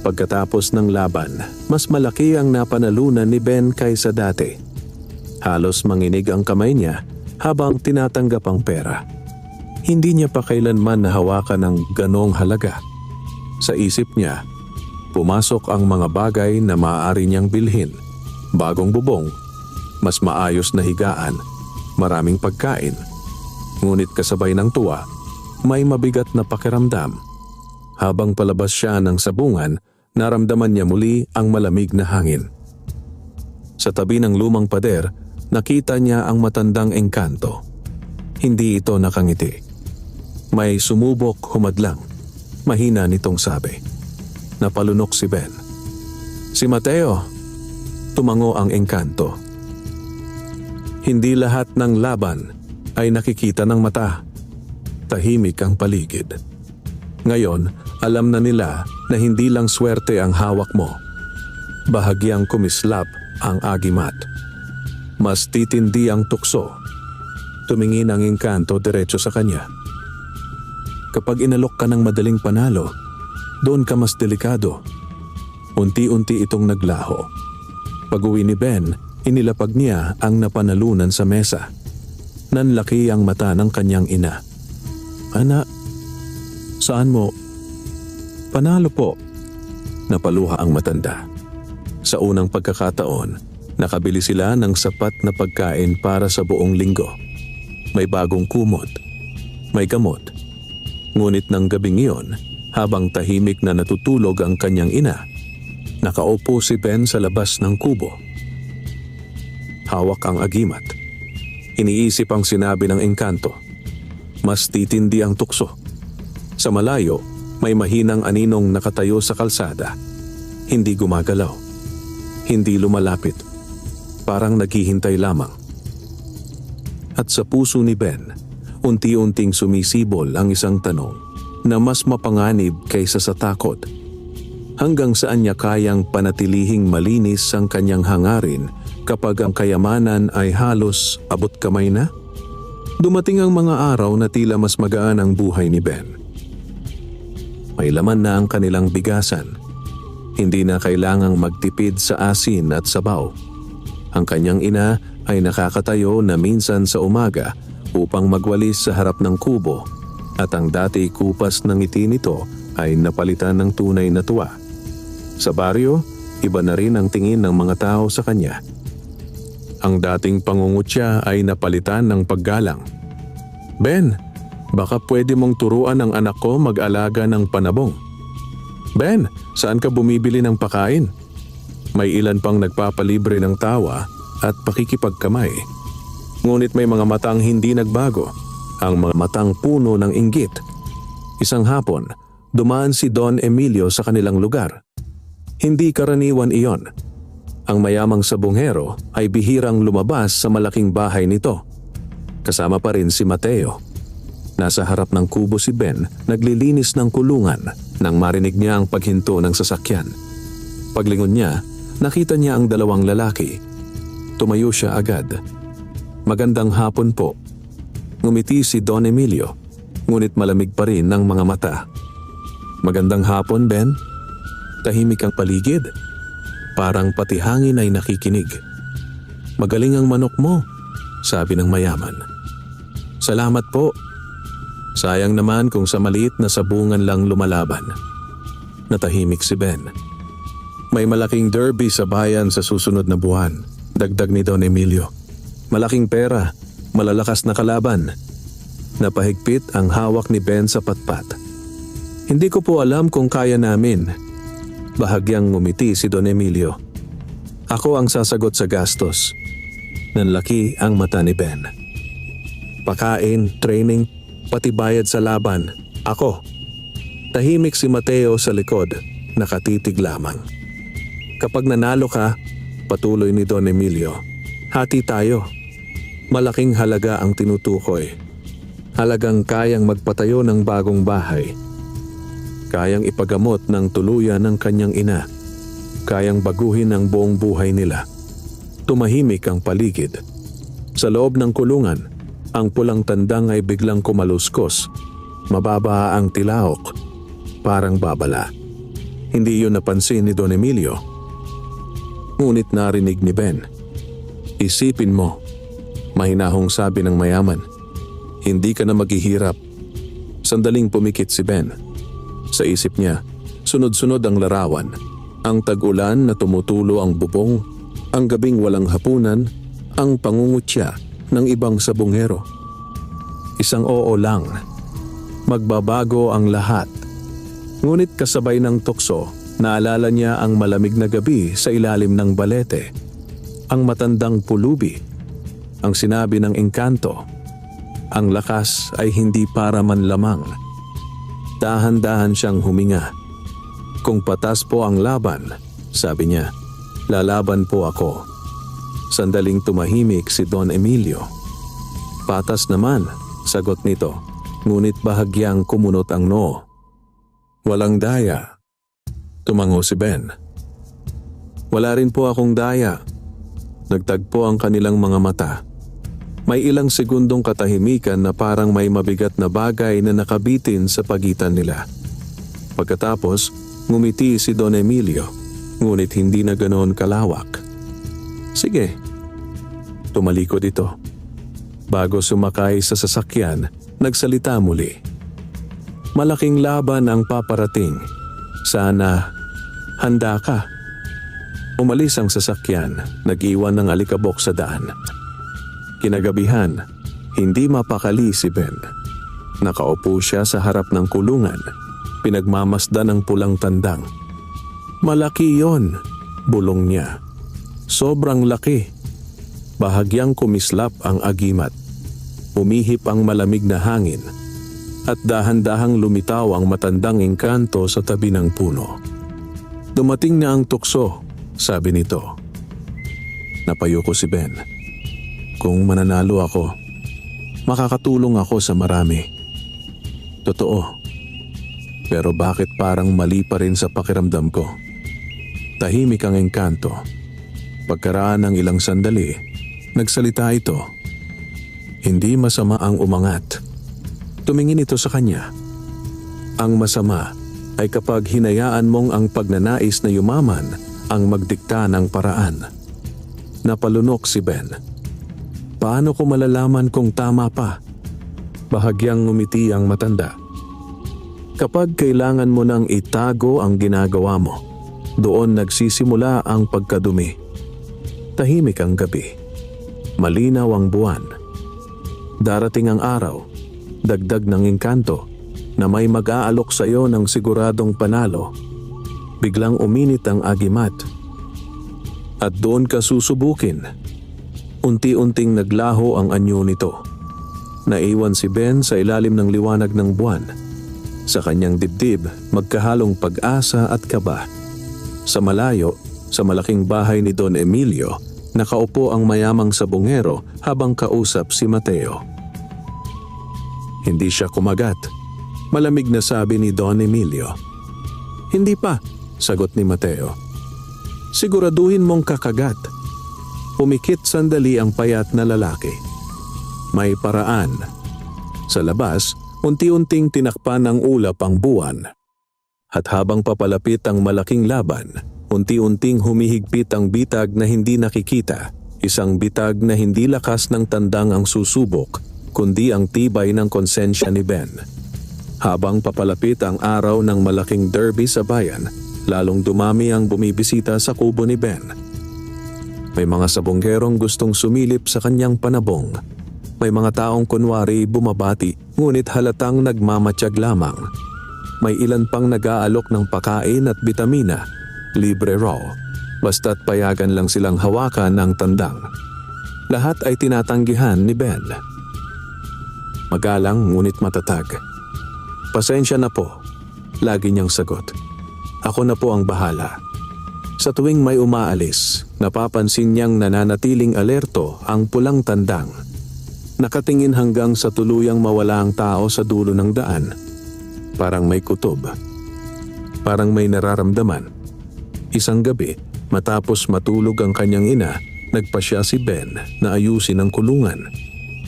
Pagkatapos ng laban, mas malaki ang napanalunan ni Ben kaysa dati. Halos manginig ang kamay niya habang tinatanggap ang pera. Hindi niya pa kailanman nahawakan ng ganong halaga. Sa isip niya, pumasok ang mga bagay na maaari niyang bilhin. Bagong bubong, mas maayos na higaan, maraming pagkain. Ngunit kasabay ng tuwa, may mabigat na pakiramdam. Habang palabas siya ng sabungan, naramdaman niya muli ang malamig na hangin. Sa tabi ng lumang pader, nakita niya ang matandang engkanto. Hindi ito nakangiti. May sumubok humadlang. Mahina nitong sabi. Napalunok si Ben. Si Mateo. Tumango ang engkanto. Hindi lahat ng laban ay nakikita ng mata. Tahimik ang paligid. Ngayon, alam na nila na hindi lang swerte ang hawak mo. Bahagyang kumislap ang agimat. Mas titindi ang tukso. Tumingin ang engkanto diretso sa kanya. Kapag inalok ka ng madaling panalo, doon ka mas delikado. Unti-unti itong naglaho. Pag-uwi ni Ben, inilapag niya ang napanalunan sa mesa. Nanlaki ang mata ng kanyang ina. Anak, saan mo? Panalo po. Napaluha ang matanda. Sa unang pagkakataon, nakabili sila ng sapat na pagkain para sa buong linggo. May bagong kumot. May gamot. Ngunit ng gabing iyon, habang tahimik na natutulog ang kanyang ina, nakaupo si Ben sa labas ng kubo. Hawak ang agimat. Iniisip ang sinabi ng engkanto. Mas titindi ang tukso. Sa malayo, may mahinang aninong nakatayo sa kalsada. Hindi gumagalaw. Hindi lumalapit. Parang naghihintay lamang. At sa puso ni Ben, unti-unting sumisibol ang isang tanong na mas mapanganib kaysa sa takot. Hanggang saan niya kayang panatilihing malinis ang kanyang hangarin kapag ang kayamanan ay halos abot kamay na? Dumating ang mga araw na tila mas magaan ang buhay ni Ben. May laman na ang kanilang bigasan. Hindi na kailangang magtipid sa asin at sabaw. Ang kanyang ina ay nakakatayo na minsan sa umaga upang magwalis sa harap ng kubo at ang dati kupas ng ngiti nito ay napalitan ng tunay na tuwa. Sa baryo, iba na rin ang tingin ng mga tao sa kanya. Ang dating pangungutya ay napalitan ng paggalang. Ben, baka pwede mong turuan ang anak ko mag-alaga ng panabong. Ben, saan ka bumibili ng pakain? May ilan pang nagpapalibre ng tawa at pakikipagkamay. Ngunit may mga matang hindi nagbago, ang mga matang puno ng inggit. Isang hapon, dumaan si Don Emilio sa kanilang lugar. Hindi karaniwan iyon. Ang mayamang sabonghero ay bihirang lumabas sa malaking bahay nito. Kasama pa rin si Mateo. Nasa harap ng kubo si Ben, naglilinis ng kulungan nang marinig niya ang paghinto ng sasakyan. Paglingon niya, nakita niya ang dalawang lalaki. Tumayo siya agad. Magandang hapon po. Ngumiti si Don Emilio, ngunit malamig pa rin ng mga mata. Magandang hapon, Ben. Tahimik ang paligid. Parang pati hangin ay nakikinig. Magaling ang manok mo, sabi ng mayaman. Salamat po. Sayang naman kung sa maliit na sabungan lang lumalaban. Natahimik si Ben. May malaking derby sa bayan sa susunod na buwan, dagdag ni Don Emilio. Malaking pera, malalakas na kalaban. Napahigpit ang hawak ni Ben sa patpat. Hindi ko po alam kung kaya namin. Bahagyang ngumiti si Don Emilio. Ako ang sasagot sa gastos. Nanlaki ang mata ni Ben. Pakain, training, pati bayad sa laban. Ako. Tahimik si Mateo sa likod, nakatitig lamang. Kapag nanalo ka, patuloy ni Don Emilio, hati tayo. Malaking halaga ang tinutukoy. Halagang kayang magpatayo ng bagong bahay. Kayang ipagamot ng tuluyan ng kanyang ina. Kayang baguhin ang buong buhay nila. Tumahimik ang paligid. Sa loob ng kulungan, ang pulang tandang ay biglang kumaluskos. Mababa ang tilaok. Parang babala. Hindi yun napansin ni Don Emilio. Ngunit narinig ni Ben. Isipin mo, mahinahong sabi ng mayaman. Hindi ka na maghihirap. Sandaling pumikit si Ben. Sa isip niya, sunod-sunod ang larawan. Ang tag-ulan na tumutulo ang bubong, ang gabing walang hapunan, ang pangungutya ng ibang sabongero. Isang oo lang. Magbabago ang lahat. Ngunit kasabay ng tukso, naalala niya ang malamig na gabi sa ilalim ng balete. Ang matandang pulubi. Ang sinabi ng engkanto. Ang lakas ay hindi para man lamang. Dahan-dahan siyang huminga. Kung patas po ang laban, sabi niya, lalaban po ako. Sandaling tumahimik si Don Emilio. Patas naman, sagot nito, ngunit bahagyang kumunot ang noo. Walang daya. Tumango si Ben. Wala rin po akong daya. Nagtagpo ang kanilang mga mata. May ilang segundong katahimikan na parang may mabigat na bagay na nakabitin sa pagitan nila. Pagkatapos, ngumiti si Don Emilio, ngunit hindi na ganoon kalawak. Sige, tumalikod ito. Bago sumakay sa sasakyan, nagsalita muli. Malaking laban ang paparating. Sana handa ka. Umalis ang sasakyan, nag-iwan ng alikabok sa daan. Kinagabihan, hindi mapakali si Ben. Nakaupo siya sa harap ng kulungan, pinagmamasdan ang pulang tandang. Malaki yon, bulong niya. Sobrang laki. Bahagyang kumislap ang agimat. Umihip ang malamig na hangin at dahan-dahang lumitaw ang matandang engkanto sa tabi ng puno. Dumating na ang tukso, sabi nito. Napayuko si Ben. Kung mananalo ako, makakatulong ako sa marami. Totoo. Pero bakit parang mali pa rin sa pakiramdam ko? Tahimik ang engkanto. Pagkaraan ng ilang sandali, nagsalita ito. Hindi masama ang umangat. Tumingin ito sa kanya. Ang masama ay kapag hinayaan mong ang pagnanais na yumaman ang magdikta ng paraan. Napalunok si Ben. Paano ko malalaman kung tama pa? Bahagyang ngumiti ang matanda. Kapag kailangan mo nang itago ang ginagawa mo, doon nagsisimula ang pagkadumi. Tahimik ang gabi. Malinaw ang buwan. Darating ang araw, dagdag ng engkanto, na may mag-aalok sa iyo ng siguradong panalo. Biglang uminit ang agimat. At doon ka susubukin. Unti-unting naglaho ang anyo nito. Naiwan si Ben sa ilalim ng liwanag ng buwan. Sa kanyang dibdib, magkahalong pag-asa at kaba. Sa malayo, sa malaking bahay ni Don Emilio, nakaupo ang mayamang sabongero habang kausap si Mateo. Hindi siya kumagat. Malamig na sabi ni Don Emilio. Hindi pa, sagot ni Mateo. Siguraduhin mong kakagat. Pumikit sandali ang payat na lalaki. May paraan. Sa labas, unti-unting tinakpan ng ulap ang buwan. At habang papalapit ang malaking laban, unti-unting humihigpit ang bitag na hindi nakikita. Isang bitag na hindi lakas ng tandang ang susubok, kundi ang tibay ng konsensya ni Ben. Habang papalapit ang araw ng malaking derby sa bayan, lalong dumami ang bumibisita sa kubo ni Ben. May mga sabonggerong gustong sumilip sa kanyang panabong. May mga taong kunwari bumabati, ngunit halatang nagmamatsyag lamang. May ilan pang nag-aalok ng pakain at bitamina, libre raw, basta't payagan lang silang hawakan ng tandang. Lahat ay tinatanggihan ni Ben. Magalang ngunit matatag. Pasensya na po, lagi niyang sagot. Ako na po ang bahala. Sa tuwing may umaalis, napapansin niyang nananatiling alerto ang pulang tandang. Nakatingin hanggang sa tuluyang mawala ang tao sa dulo ng daan. Parang may kutob. Parang may nararamdaman. Isang gabi, matapos matulog ang kanyang ina, nagpasya si Ben na ayusin ang kulungan.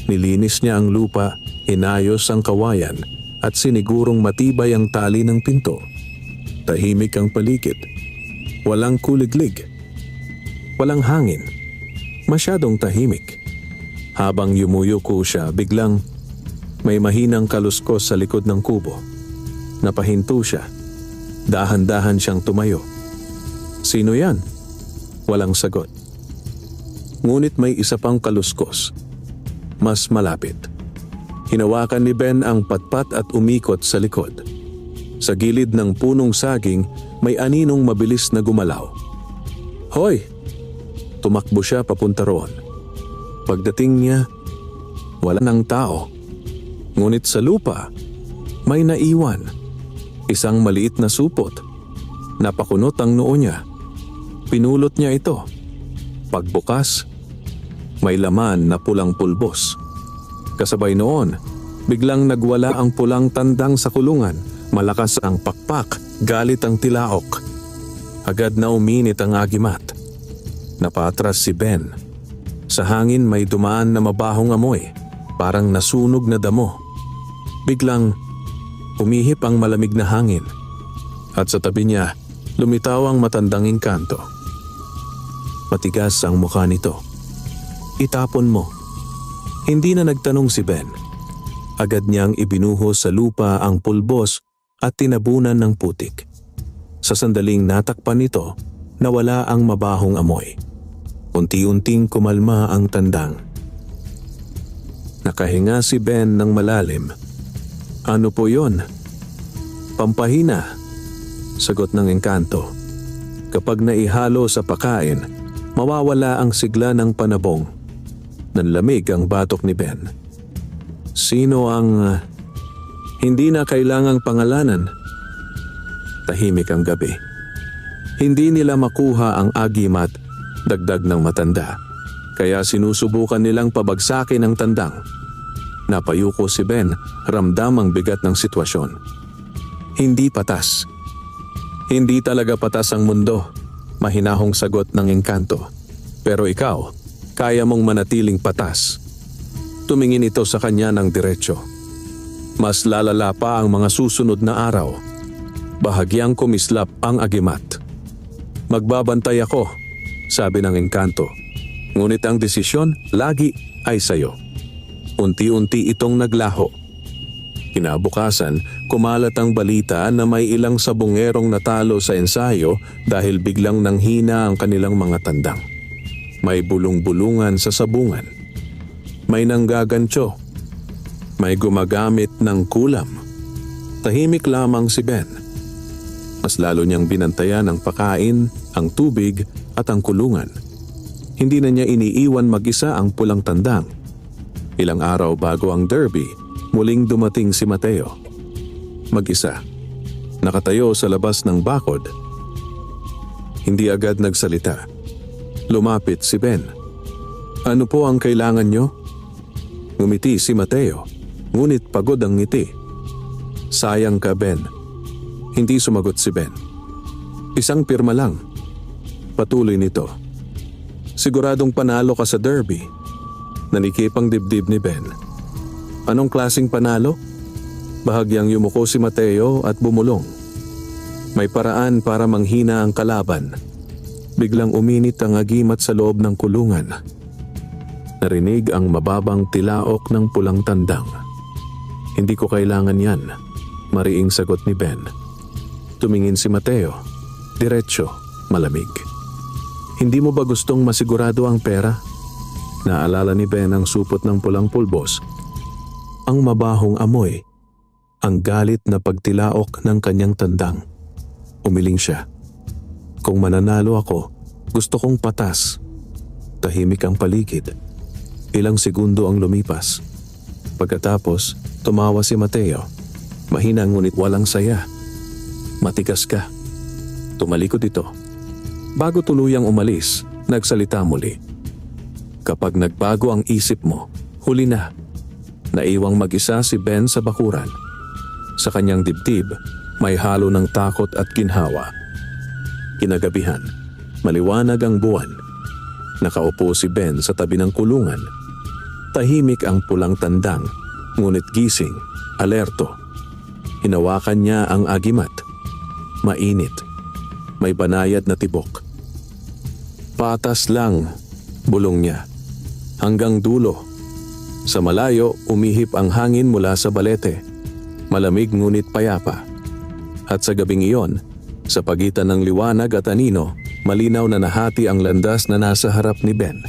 Nilinis niya ang lupa, inayos ang kawayan, at sinigurong matibay ang tali ng pinto. Tahimik ang paligid. Walang kuliglig. Walang hangin. Masyadong tahimik. Habang yumuyuko siya, biglang may mahinang kaluskos sa likod ng kubo. Napahinto siya. Dahan-dahan siyang tumayo. Sino yan? Walang sagot. Ngunit may isa pang kaluskos. Mas malapit. Hinawakan ni Ben ang patpat at umikot sa likod. Sa gilid ng punong saging, may aninong mabilis na gumalaw. Hoy! Tumakbo siya papunta roon. Pagdating niya, wala ng tao. Ngunit sa lupa, may naiwan. Isang maliit na supot. Napakunot ang noo niya. Pinulot niya ito. Pagbukas, may laman na pulang pulbos. Kasabay noon, biglang nagwala ang pulang tandang sa kulungan. Malakas ang pakpak, galit ang tilaok. Agad na uminit ang agimat. Napatras si Ben. Sa hangin may dumaan na mabahong amoy, parang nasunog na damo. Biglang umihip ang malamig na hangin. At sa tabi niya, lumitaw ang matandang engkanto. Matigas ang mukha nito. Itapon mo. Hindi na nagtanong si Ben. Agad niyang ibinuhos sa lupa ang pulbos at tinabunan ng putik. Sa sandaling natakpan nito, nawala ang mabahong amoy. Unti-unting kumalma ang tandang. Nakahinga si Ben ng malalim. Ano po yon? Pampahina, sagot ng engkanto. Kapag naihalo sa pakain, mawawala ang sigla ng panabong. Nanlamig ang batok ni Ben. Sino ang hindi na kailangang pangalanan? Tahimik ang gabi. Hindi nila makuha ang agimat, dagdag ng matanda. Kaya sinusubukan nilang pabagsakin ang tandang. Napayuko si Ben, ramdam ang bigat ng sitwasyon. Hindi patas. Hindi talaga patas ang mundo, mahinahong sagot ng engkanto. Pero ikaw, kaya mong manatiling patas. Tumingin ito sa kanya ng diretso. Mas lalala pa ang mga susunod na araw. Bahagyang kumislap ang agimat. Magbabantay ako, sabi ng engkanto. Ngunit ang desisyon lagi ay sayo. Unti-unti itong naglaho. Kinabukasan, kumalat ang balita na may ilang sabungerong natalo sa ensayo dahil biglang nanghina ang kanilang mga tandang. May bulong-bulungan sa sabungan. May nanggagantyo. May gumagamit ng kulam. Tahimik lamang si Ben. Mas lalo niyang binantayan ang pakain, ang tubig at ang kulungan. Hindi na niya iniiwan mag-isa ang pulang tandang. Ilang araw bago ang derby, muling dumating si Mateo. Mag-isa. Nakatayo sa labas ng bakod. Hindi agad nagsalita. Lumapit si Ben. Ano po ang kailangan niyo? Ngumiti si Mateo. Ngunit pagod ang ngiti. Sayang ka, Ben. Hindi sumagot si Ben. Isang pirma lang. Patuloy nito. Siguradong panalo ka sa derby. Nanikip ang dibdib ni Ben. Anong klaseng panalo? Bahagyang yumuko si Mateo at bumulong. May paraan para manghina ang kalaban. Biglang uminit ang agimat sa loob ng kulungan. Narinig ang mababang tilaok ng pulang tandang. Hindi ko kailangan yan, mariing sagot ni Ben. Tumingin si Mateo, diretso, malamig. Hindi mo ba gustong masigurado ang pera? Naalala ni Ben ang supot ng pulang pulbos. Ang mabahong amoy, ang galit na pagtilaok ng kanyang tandang. Umiling siya. Kung mananalo ako, gusto kong patas. Tahimik ang paligid. Ilang segundo ang lumipas. Pagkatapos, tumawa si Mateo. Mahina ngunit walang saya. Matigas ka. Tumalikod ito. Bago tuluyang umalis, nagsalita muli. Kapag nagbago ang isip mo, huli na. Naiwang mag-isa si Ben sa bakuran. Sa kanyang dibdib, may halo ng takot at ginhawa. Kinagabihan, maliwanag ang buwan. Nakaupo si Ben sa tabi ng kulungan. Tahimik ang pulang tandang, ngunit gising, alerto. Hinawakan niya ang agimat. Mainit. May banayad na tibok. Patas lang, bulong niya. Hanggang dulo. Sa malayo, umihip ang hangin mula sa balete. Malamig ngunit payapa. At sa gabing iyon, sa pagitan ng liwanag at anino, malinaw na nahati ang landas na nasa harap ni Ben.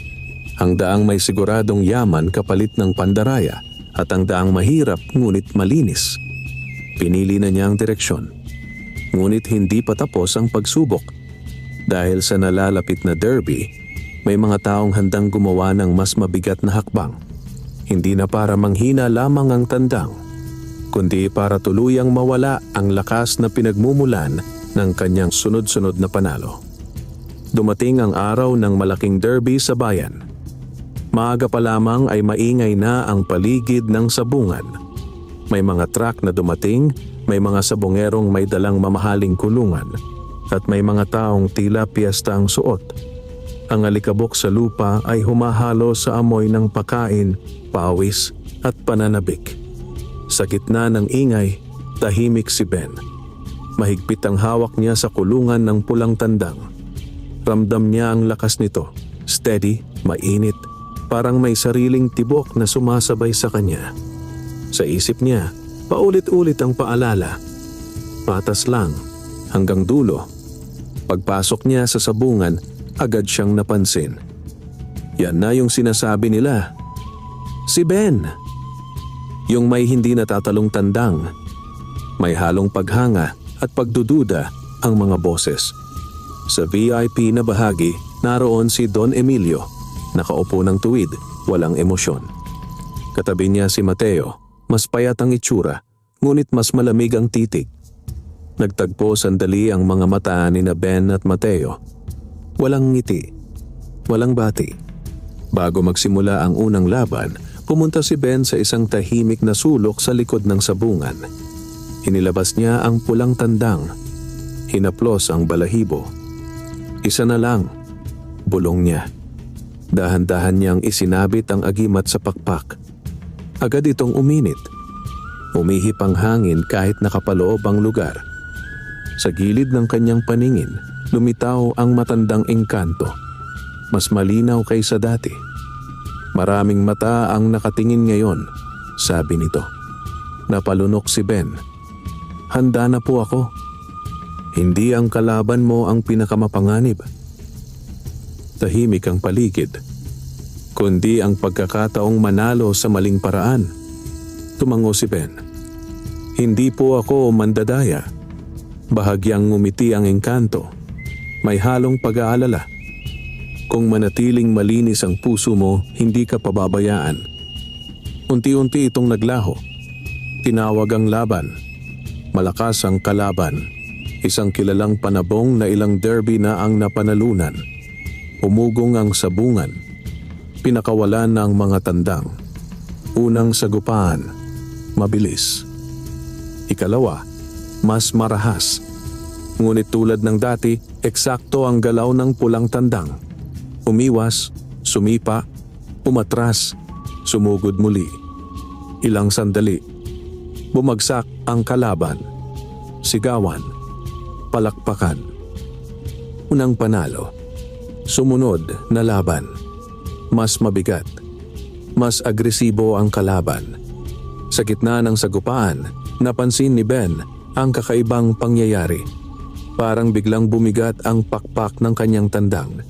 Ang daang may siguradong yaman kapalit ng pandaraya at ang daang mahirap ngunit malinis. Pinili na niya ang direksyon. Ngunit hindi pa tapos ang pagsubok. Dahil sa nalalapit na derby, may mga taong handang gumawa ng mas mabigat na hakbang. Hindi na para manghina lamang ang tandang, kundi para tuluyang mawala ang lakas na pinagmumulan ng kanyang sunod-sunod na panalo. Dumating ang araw ng malaking derby sa bayan. Maaga pa lamang ay maingay na ang paligid ng sabungan. May mga truck na dumating, may mga sabongerong may dalang mamahaling kulungan, at may mga taong tila piyesta ang suot. Ang alikabok sa lupa ay humahalo sa amoy ng pagkain, pawis at pananabik. Sa gitna ng ingay, tahimik si Ben. Mahigpit ang hawak niya sa kulungan ng pulang tandang. Ramdam niya ang lakas nito, steady, mainit, parang may sariling tibok na sumasabay sa kanya. Sa isip niya, paulit-ulit ang paalala. Patas lang, hanggang dulo. Pagpasok niya sa sabungan, agad siyang napansin. Yan na yung sinasabi nila. Si Ben! Yung may hindi natatalong tandang. May halong paghanga at pagdududa ang mga boses. Sa VIP na bahagi, naroon si Don Emilio, nakaupo ng tuwid, walang emosyon. Katabi niya si Mateo, mas payat ang itsura, ngunit mas malamig ang titig. Nagtagpo sandali ang mga mata ni na Ben at Mateo. Walang ngiti, walang bati. Bago magsimula ang unang laban, pumunta si Ben sa isang tahimik na sulok sa likod ng sabungan. Inilabas niya ang pulang tandang. Hinaplos ang balahibo. Isa na lang, bulong niya. Dahan-dahan niyang isinabit ang agimat sa pakpak. Agad itong uminit. Umihip ang hangin kahit nakapaloob ang lugar. Sa gilid ng kanyang paningin, lumitaw ang matandang engkanto. Mas malinaw kaysa dati. Maraming mata ang nakatingin ngayon, sabi nito. Napalunok si Ben. Handa na po ako. Hindi ang kalaban mo ang pinakamapanganib. Tahimik ang paligid, kundi ang pagkakataong manalo sa maling paraan. Tumango si Ben. Hindi po ako mandadaya. Bahagyang ngumiti ang engkanto. May halong pag-aalala. Kung manatiling malinis ang puso mo, hindi ka pababayaan. Unti-unti itong naglaho. Tinawag ang laban. Malakas ang kalaban. Isang kilalang panabong na ilang derby na ang napanalunan. Umugong ang sabungan. Pinakawalan na ang mga tandang. Unang sagupaan, mabilis. Ikalawa, mas marahas. Ngunit tulad ng dati, eksakto ang galaw ng pulang tandang. Umiwas, sumipa, umatras, sumugod muli. Ilang sandali, bumagsak ang kalaban. Sigawan, palakpakan. Unang panalo. Sumunod na laban. Mas mabigat. Mas agresibo ang kalaban. Sa gitna ng sagupaan, napansin ni Ben ang kakaibang pangyayari. Parang biglang bumigat ang pakpak ng kanyang tandang.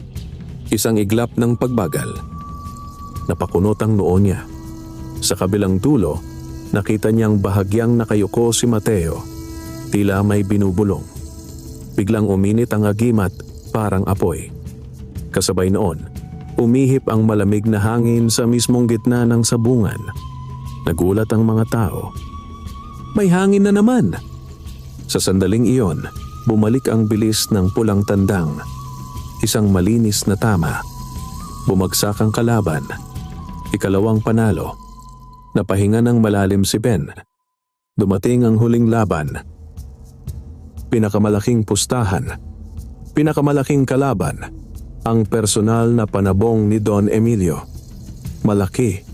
Isang iglap ng pagbagal. Napakunot ang noo niya. Sa kabilang dulo, nakita niyang bahagyang nakayuko si Mateo. Tila may binubulong. Biglang uminit ang agimat, parang apoy. Kasabay noon, umihip ang malamig na hangin sa mismong gitna ng sabungan. Nagulat ang mga tao. May hangin na naman. Sa sandaling iyon, bumalik ang bilis ng pulang tandang. Isang malinis na tama. Bumagsak ang kalaban. Ikalawang panalo. Napahinga ng malalim si Ben. Dumating ang huling laban. Pinakamalaking pustahan. Pinakamalaking kalaban. Ang personal na panabong ni Don Emilio. Malaki.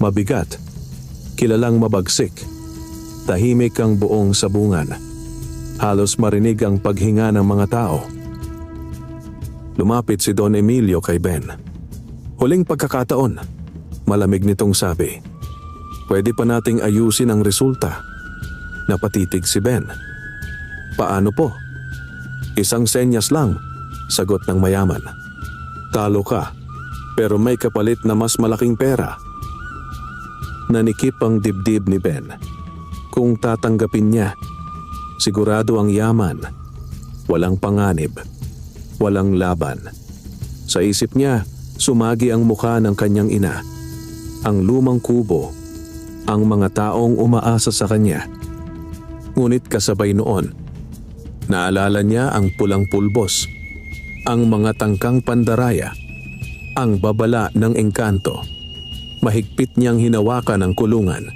Mabigat. Kilalang mabagsik. Tahimik ang buong sabungan. Halos marinig ang paghinga ng mga tao. Lumapit si Don Emilio kay Ben. Huling pagkakataon, malamig nitong sabi. Pwede pa nating ayusin ang resulta. Napatitig si Ben. Paano po? Isang senyas lang, sagot ng mayaman. Talo ka, pero may kapalit na mas malaking pera. Nanikip ang dibdib ni Ben. Kung tatanggapin niya, sigurado ang yaman. Walang panganib. Walang laban. Sa isip niya, sumagi ang mukha ng kanyang ina. Ang lumang kubo. Ang mga taong umaasa sa kanya. Ngunit kasabay noon, naalala niya ang pulang pulbos. Ang mga tangkang pandaraya. Ang babala ng engkanto. Mahigpit niyang hinawakan ang kulungan.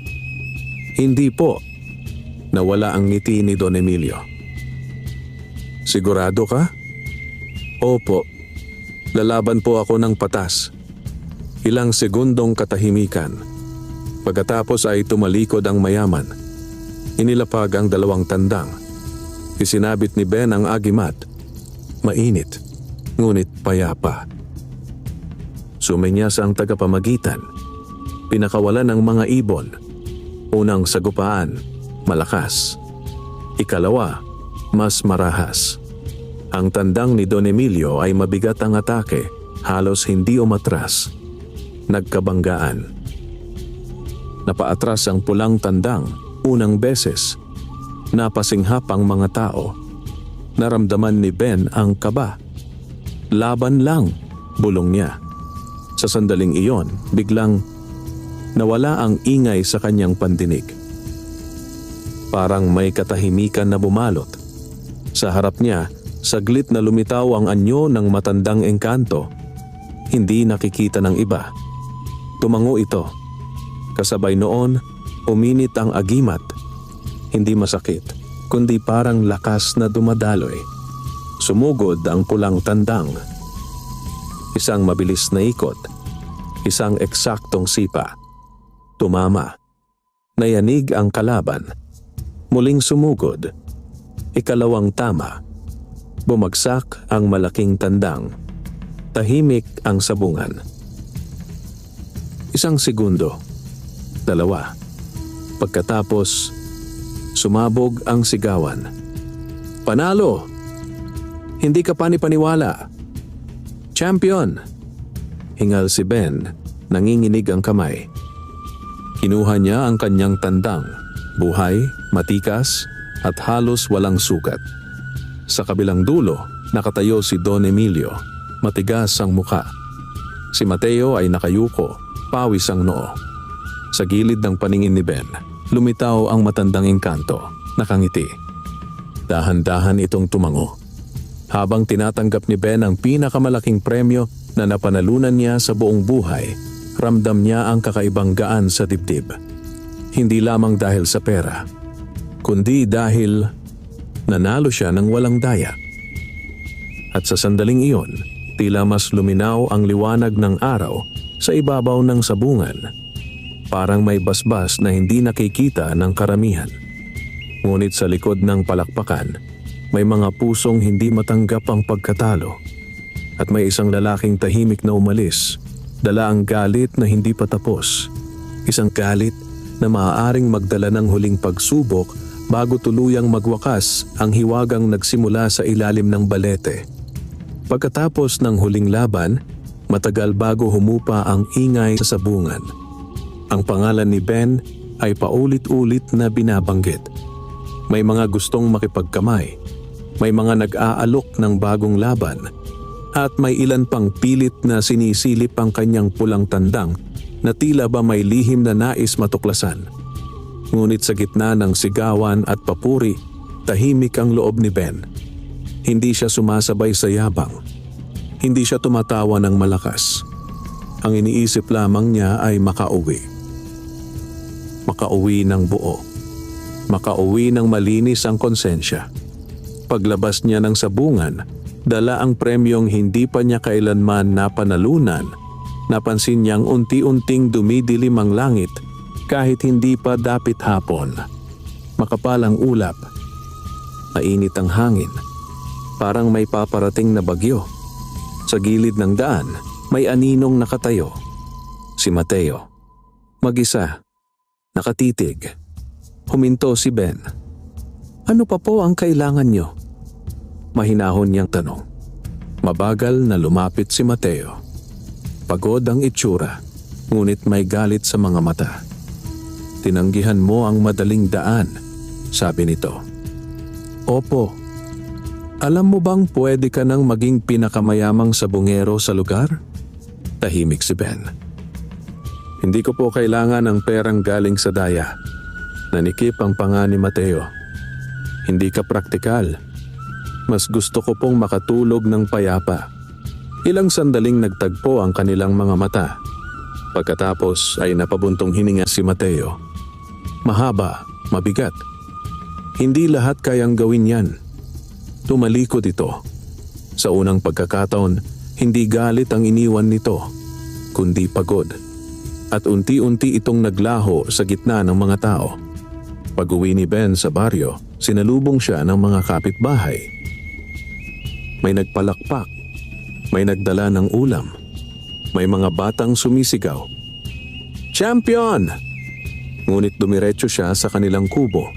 Hindi po. Nawala ang ngiti ni Don Emilio. Sigurado ka? Opo. Lalaban po ako ng patas. Ilang segundong katahimikan. Pagkatapos ay tumalikod ang mayaman. Inilapag ang dalawang tandang. Isinabit ni Ben ang agimat. Mainit, ngunit payapa. Sumenyas ang tagapamagitan. Pinakawalan ng mga ibon. Unang sagupaan, malakas. Ikalawa, mas marahas. Ang tandang ni Don Emilio ay mabigat ang atake, halos hindi umatras. Nagkabanggaan. Napaatras ang pulang tandang unang beses. Napasinghap ang mga tao. Naramdaman ni Ben ang kaba. Laban lang, bulong niya. Sa sandaling iyon, biglang nawala ang ingay sa kanyang pandinig. Parang may katahimikan na bumalot. Sa harap niya, saglit na lumitaw ang anyo ng matandang engkanto. Hindi nakikita ng iba. Tumango ito. Kasabay noon, uminit ang agimat. Hindi masakit, kundi parang lakas na dumadaloy. Sumugod ang pulang tandang. Isang mabilis na ikot. Isang eksaktong sipa. Tumama. Nayanig ang kalaban. Muling sumugod. Ikalawang tama. Bumagsak ang malaking tandang. Tahimik ang sabungan. Isang segundo. Dalawa. Pagkatapos, sumabog ang sigawan. Panalo! Hindi ka panipaniwala. Champion! Hingal si Ben, nanginginig ang kamay. Kinuha niya ang kanyang tandang. Buhay, matikas, at halos walang sugat. Sa kabilang dulo, nakatayo si Don Emilio. Matigas ang muka. Si Mateo ay nakayuko, pawis ang noo. Sa gilid ng paningin ni Ben, lumitaw ang matandang engkanto, nakangiti. Dahan-dahan itong tumango. Habang tinatanggap ni Ben ang pinakamalaking premyo na napanalunan niya sa buong buhay, ramdam niya ang kakaibang gaan sa dibdib. Hindi lamang dahil sa pera, kundi dahil nanalo siya ng walang daya. At sa sandaling iyon, tila mas luminaw ang liwanag ng araw sa ibabaw ng sabungan. Parang may basbas na hindi nakikita ng karamihan. Ngunit sa likod ng palakpakan, may mga pusong hindi matanggap ang pagkatalo. At may isang lalaking tahimik na umalis, dala ang galit na hindi pa tapos. Isang galit na maaaring magdala ng huling pagsubok bago tuluyang magwakas ang hiwagang nagsimula sa ilalim ng balete. Pagkatapos ng huling laban, matagal bago humupa ang ingay sa sabungan. Ang pangalan ni Ben ay paulit-ulit na binabanggit. May mga gustong makipagkamay, may mga nag-aalok ng bagong laban, at may ilan pang pilit na sinisilip ang kanyang pulang tandang na tila ba may lihim na nais matuklasan. Ngunit sa gitna ng sigawan at papuri, tahimik ang loob ni Ben. Hindi siya sumasabay sa yabang. Hindi siya tumatawa ng malakas. Ang iniisip lamang niya ay makauwi. Makauwi ng buo. Makauwi ng malinis ang konsensya. Paglabas niya ng sabungan, dala ang premyong hindi pa niya kailanman napanalunan. Napansin niyang unti-unting dumidilim ang langit kahit hindi pa dapit hapon. Makapal ang ulap. Mainit ang hangin. Parang may paparating na bagyo. Sa gilid ng daan, may aninong nakatayo. Si Mateo. Mag-isa. Nakatitig. Huminto si Ben. Ano pa po ang kailangan niyo? Mahinahon niyang tanong. Mabagal na lumapit si Mateo. Pagod ang itsura, ngunit may galit sa mga mata. Tinanggihan mo ang madaling daan, sabi nito. Opo. Alam mo bang pwede ka nang maging pinakamayamang sabungero sa lugar? Tahimik si Ben. Hindi ko po kailangan ng perang galing sa daya. Nanikip ang panga ni Mateo. Hindi ka praktikal. Mas gusto ko pong makatulog ng payapa. Ilang sandaling nagtagpo ang kanilang mga mata. Pagkatapos ay napabuntong hininga si Mateo. Mahaba, mabigat. Hindi lahat kayang gawin yan. Tumalikod ito. Sa unang pagkakataon, hindi galit ang iniwan nito, kundi pagod. At unti-unti itong naglaho sa gitna ng mga tao. Pag-uwi ni Ben sa baryo, sinalubong siya ng mga kapitbahay. May nagpalakpak, may nagdala ng ulam, may mga batang sumisigaw. Champion! Ngunit dumiretso siya sa kanilang kubo.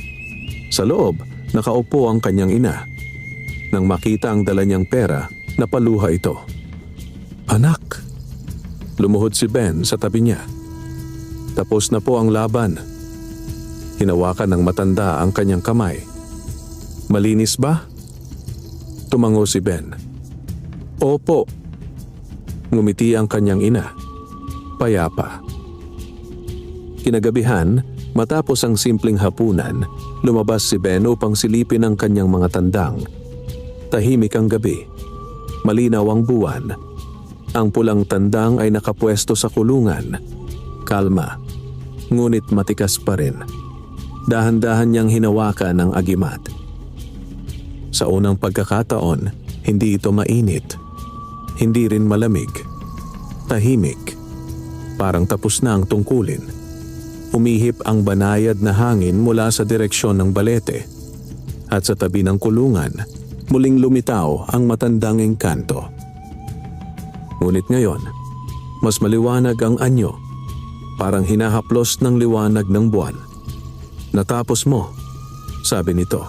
Sa loob, nakaupo ang kanyang ina. Nang makita ang dala niyang pera, napaluha ito. Anak! Lumuhod si Ben sa tabi niya. Tapos na po ang laban. Hinawakan ng matanda ang kanyang kamay. Malinis ba? Tumango si Ben. Opo. Ngumiti ang kanyang ina. Payapa. Kinagabihan, matapos ang simpleng hapunan, lumabas si Ben upang silipin ang kanyang mga tandang. Tahimik ang gabi. Malinaw ang buwan. Ang pulang tandang ay nakapwesto sa kulungan. Kalma. Ngunit matikas pa rin. Dahan-dahan niyang hinawakan ang agimat. Sa unang pagkakataon, hindi ito mainit. Hindi rin malamig. Tahimik. Parang tapos na ang tungkulin. Umihip ang banayad na hangin mula sa direksyon ng balete. At sa tabi ng kulungan, muling lumitaw ang matandang engkanto. Ngunit ngayon, mas maliwanag ang anyo. Parang hinahaplos ng liwanag ng buwan. Natapos mo, sabi nito.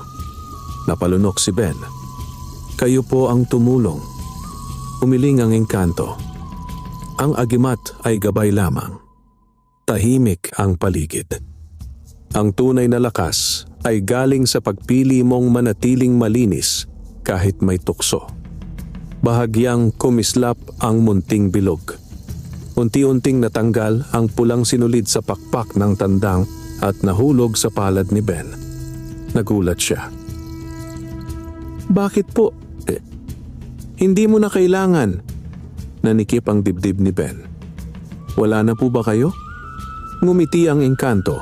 Napalunok si Ben. Kayo po ang tumulong. Umiling ang engkanto. Ang agimat ay gabay lamang. Tahimik ang paligid. Ang tunay na lakas ay galing sa pagpili mong manatiling malinis kahit may tukso. Bahagyang kumislap ang munting bilog. Unti-unting natanggal ang pulang sinulid sa pakpak ng tandang at nahulog sa palad ni Ben. Nagulat siya. Bakit po? Hindi mo na kailangan. Nanikip ang dibdib ni Ben. Wala na po ba kayo? Ngumiti ang engkanto.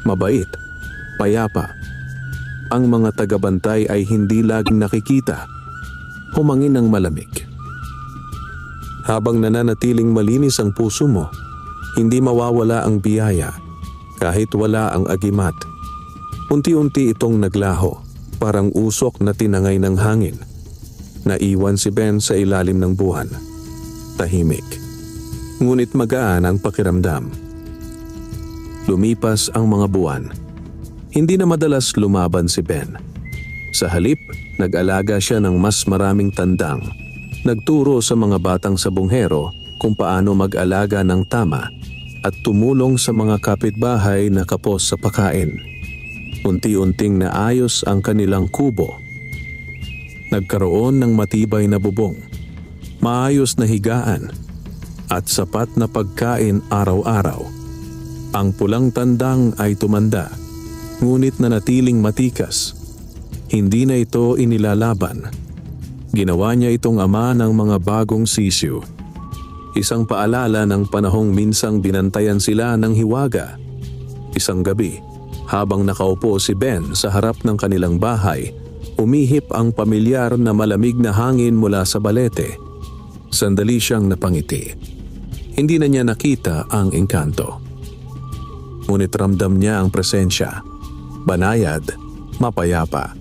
Mabait. Payapa. Ang mga tagabantay ay hindi laging nakikita. Humangin ng malamig. Habang nananatiling malinis ang puso mo, hindi mawawala ang biyaya kahit wala ang agimat. Unti-unti itong naglaho, parang usok na tinangay ng hangin. Naiwan si Ben sa ilalim ng buwan. Tahimik. Ngunit magaan ang pakiramdam. Lumipas ang mga buwan. Hindi na madalas lumaban si Ben. Sa halip, nag-alaga siya ng mas maraming tandang. Nagturo sa mga batang sabunghero kung paano mag-alaga ng tama at tumulong sa mga kapitbahay na kapos sa pagkain. Unti-unting naayos ang kanilang kubo. Nagkaroon ng matibay na bubong, maayos na higaan, at sapat na pagkain araw-araw. Ang pulang tandang ay tumanda, ngunit nanatiling matikas. Hindi na ito inilalaban. Ginawa niya itong ama ng mga bagong sisiw. Isang paalala ng panahong minsang binantayan sila ng hiwaga. Isang gabi, habang nakaupo si Ben sa harap ng kanilang bahay, umihip ang pamilyar na malamig na hangin mula sa balete. Sandali siyang napangiti. Hindi na niya nakita ang engkanto. Ngunit ramdam niya ang presensya, banayad, mapayapa.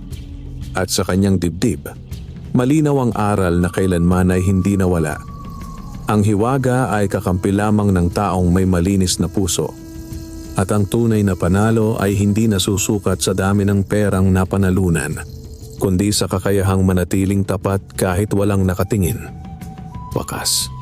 At sa kanyang dibdib, malinaw ang aral na kailanman ay hindi nawala. Ang hiwaga ay kakampi lamang ng taong may malinis na puso. At ang tunay na panalo ay hindi nasusukat sa dami ng perang napanalunan, kundi sa kakayahang manatiling tapat kahit walang nakatingin. Wakas.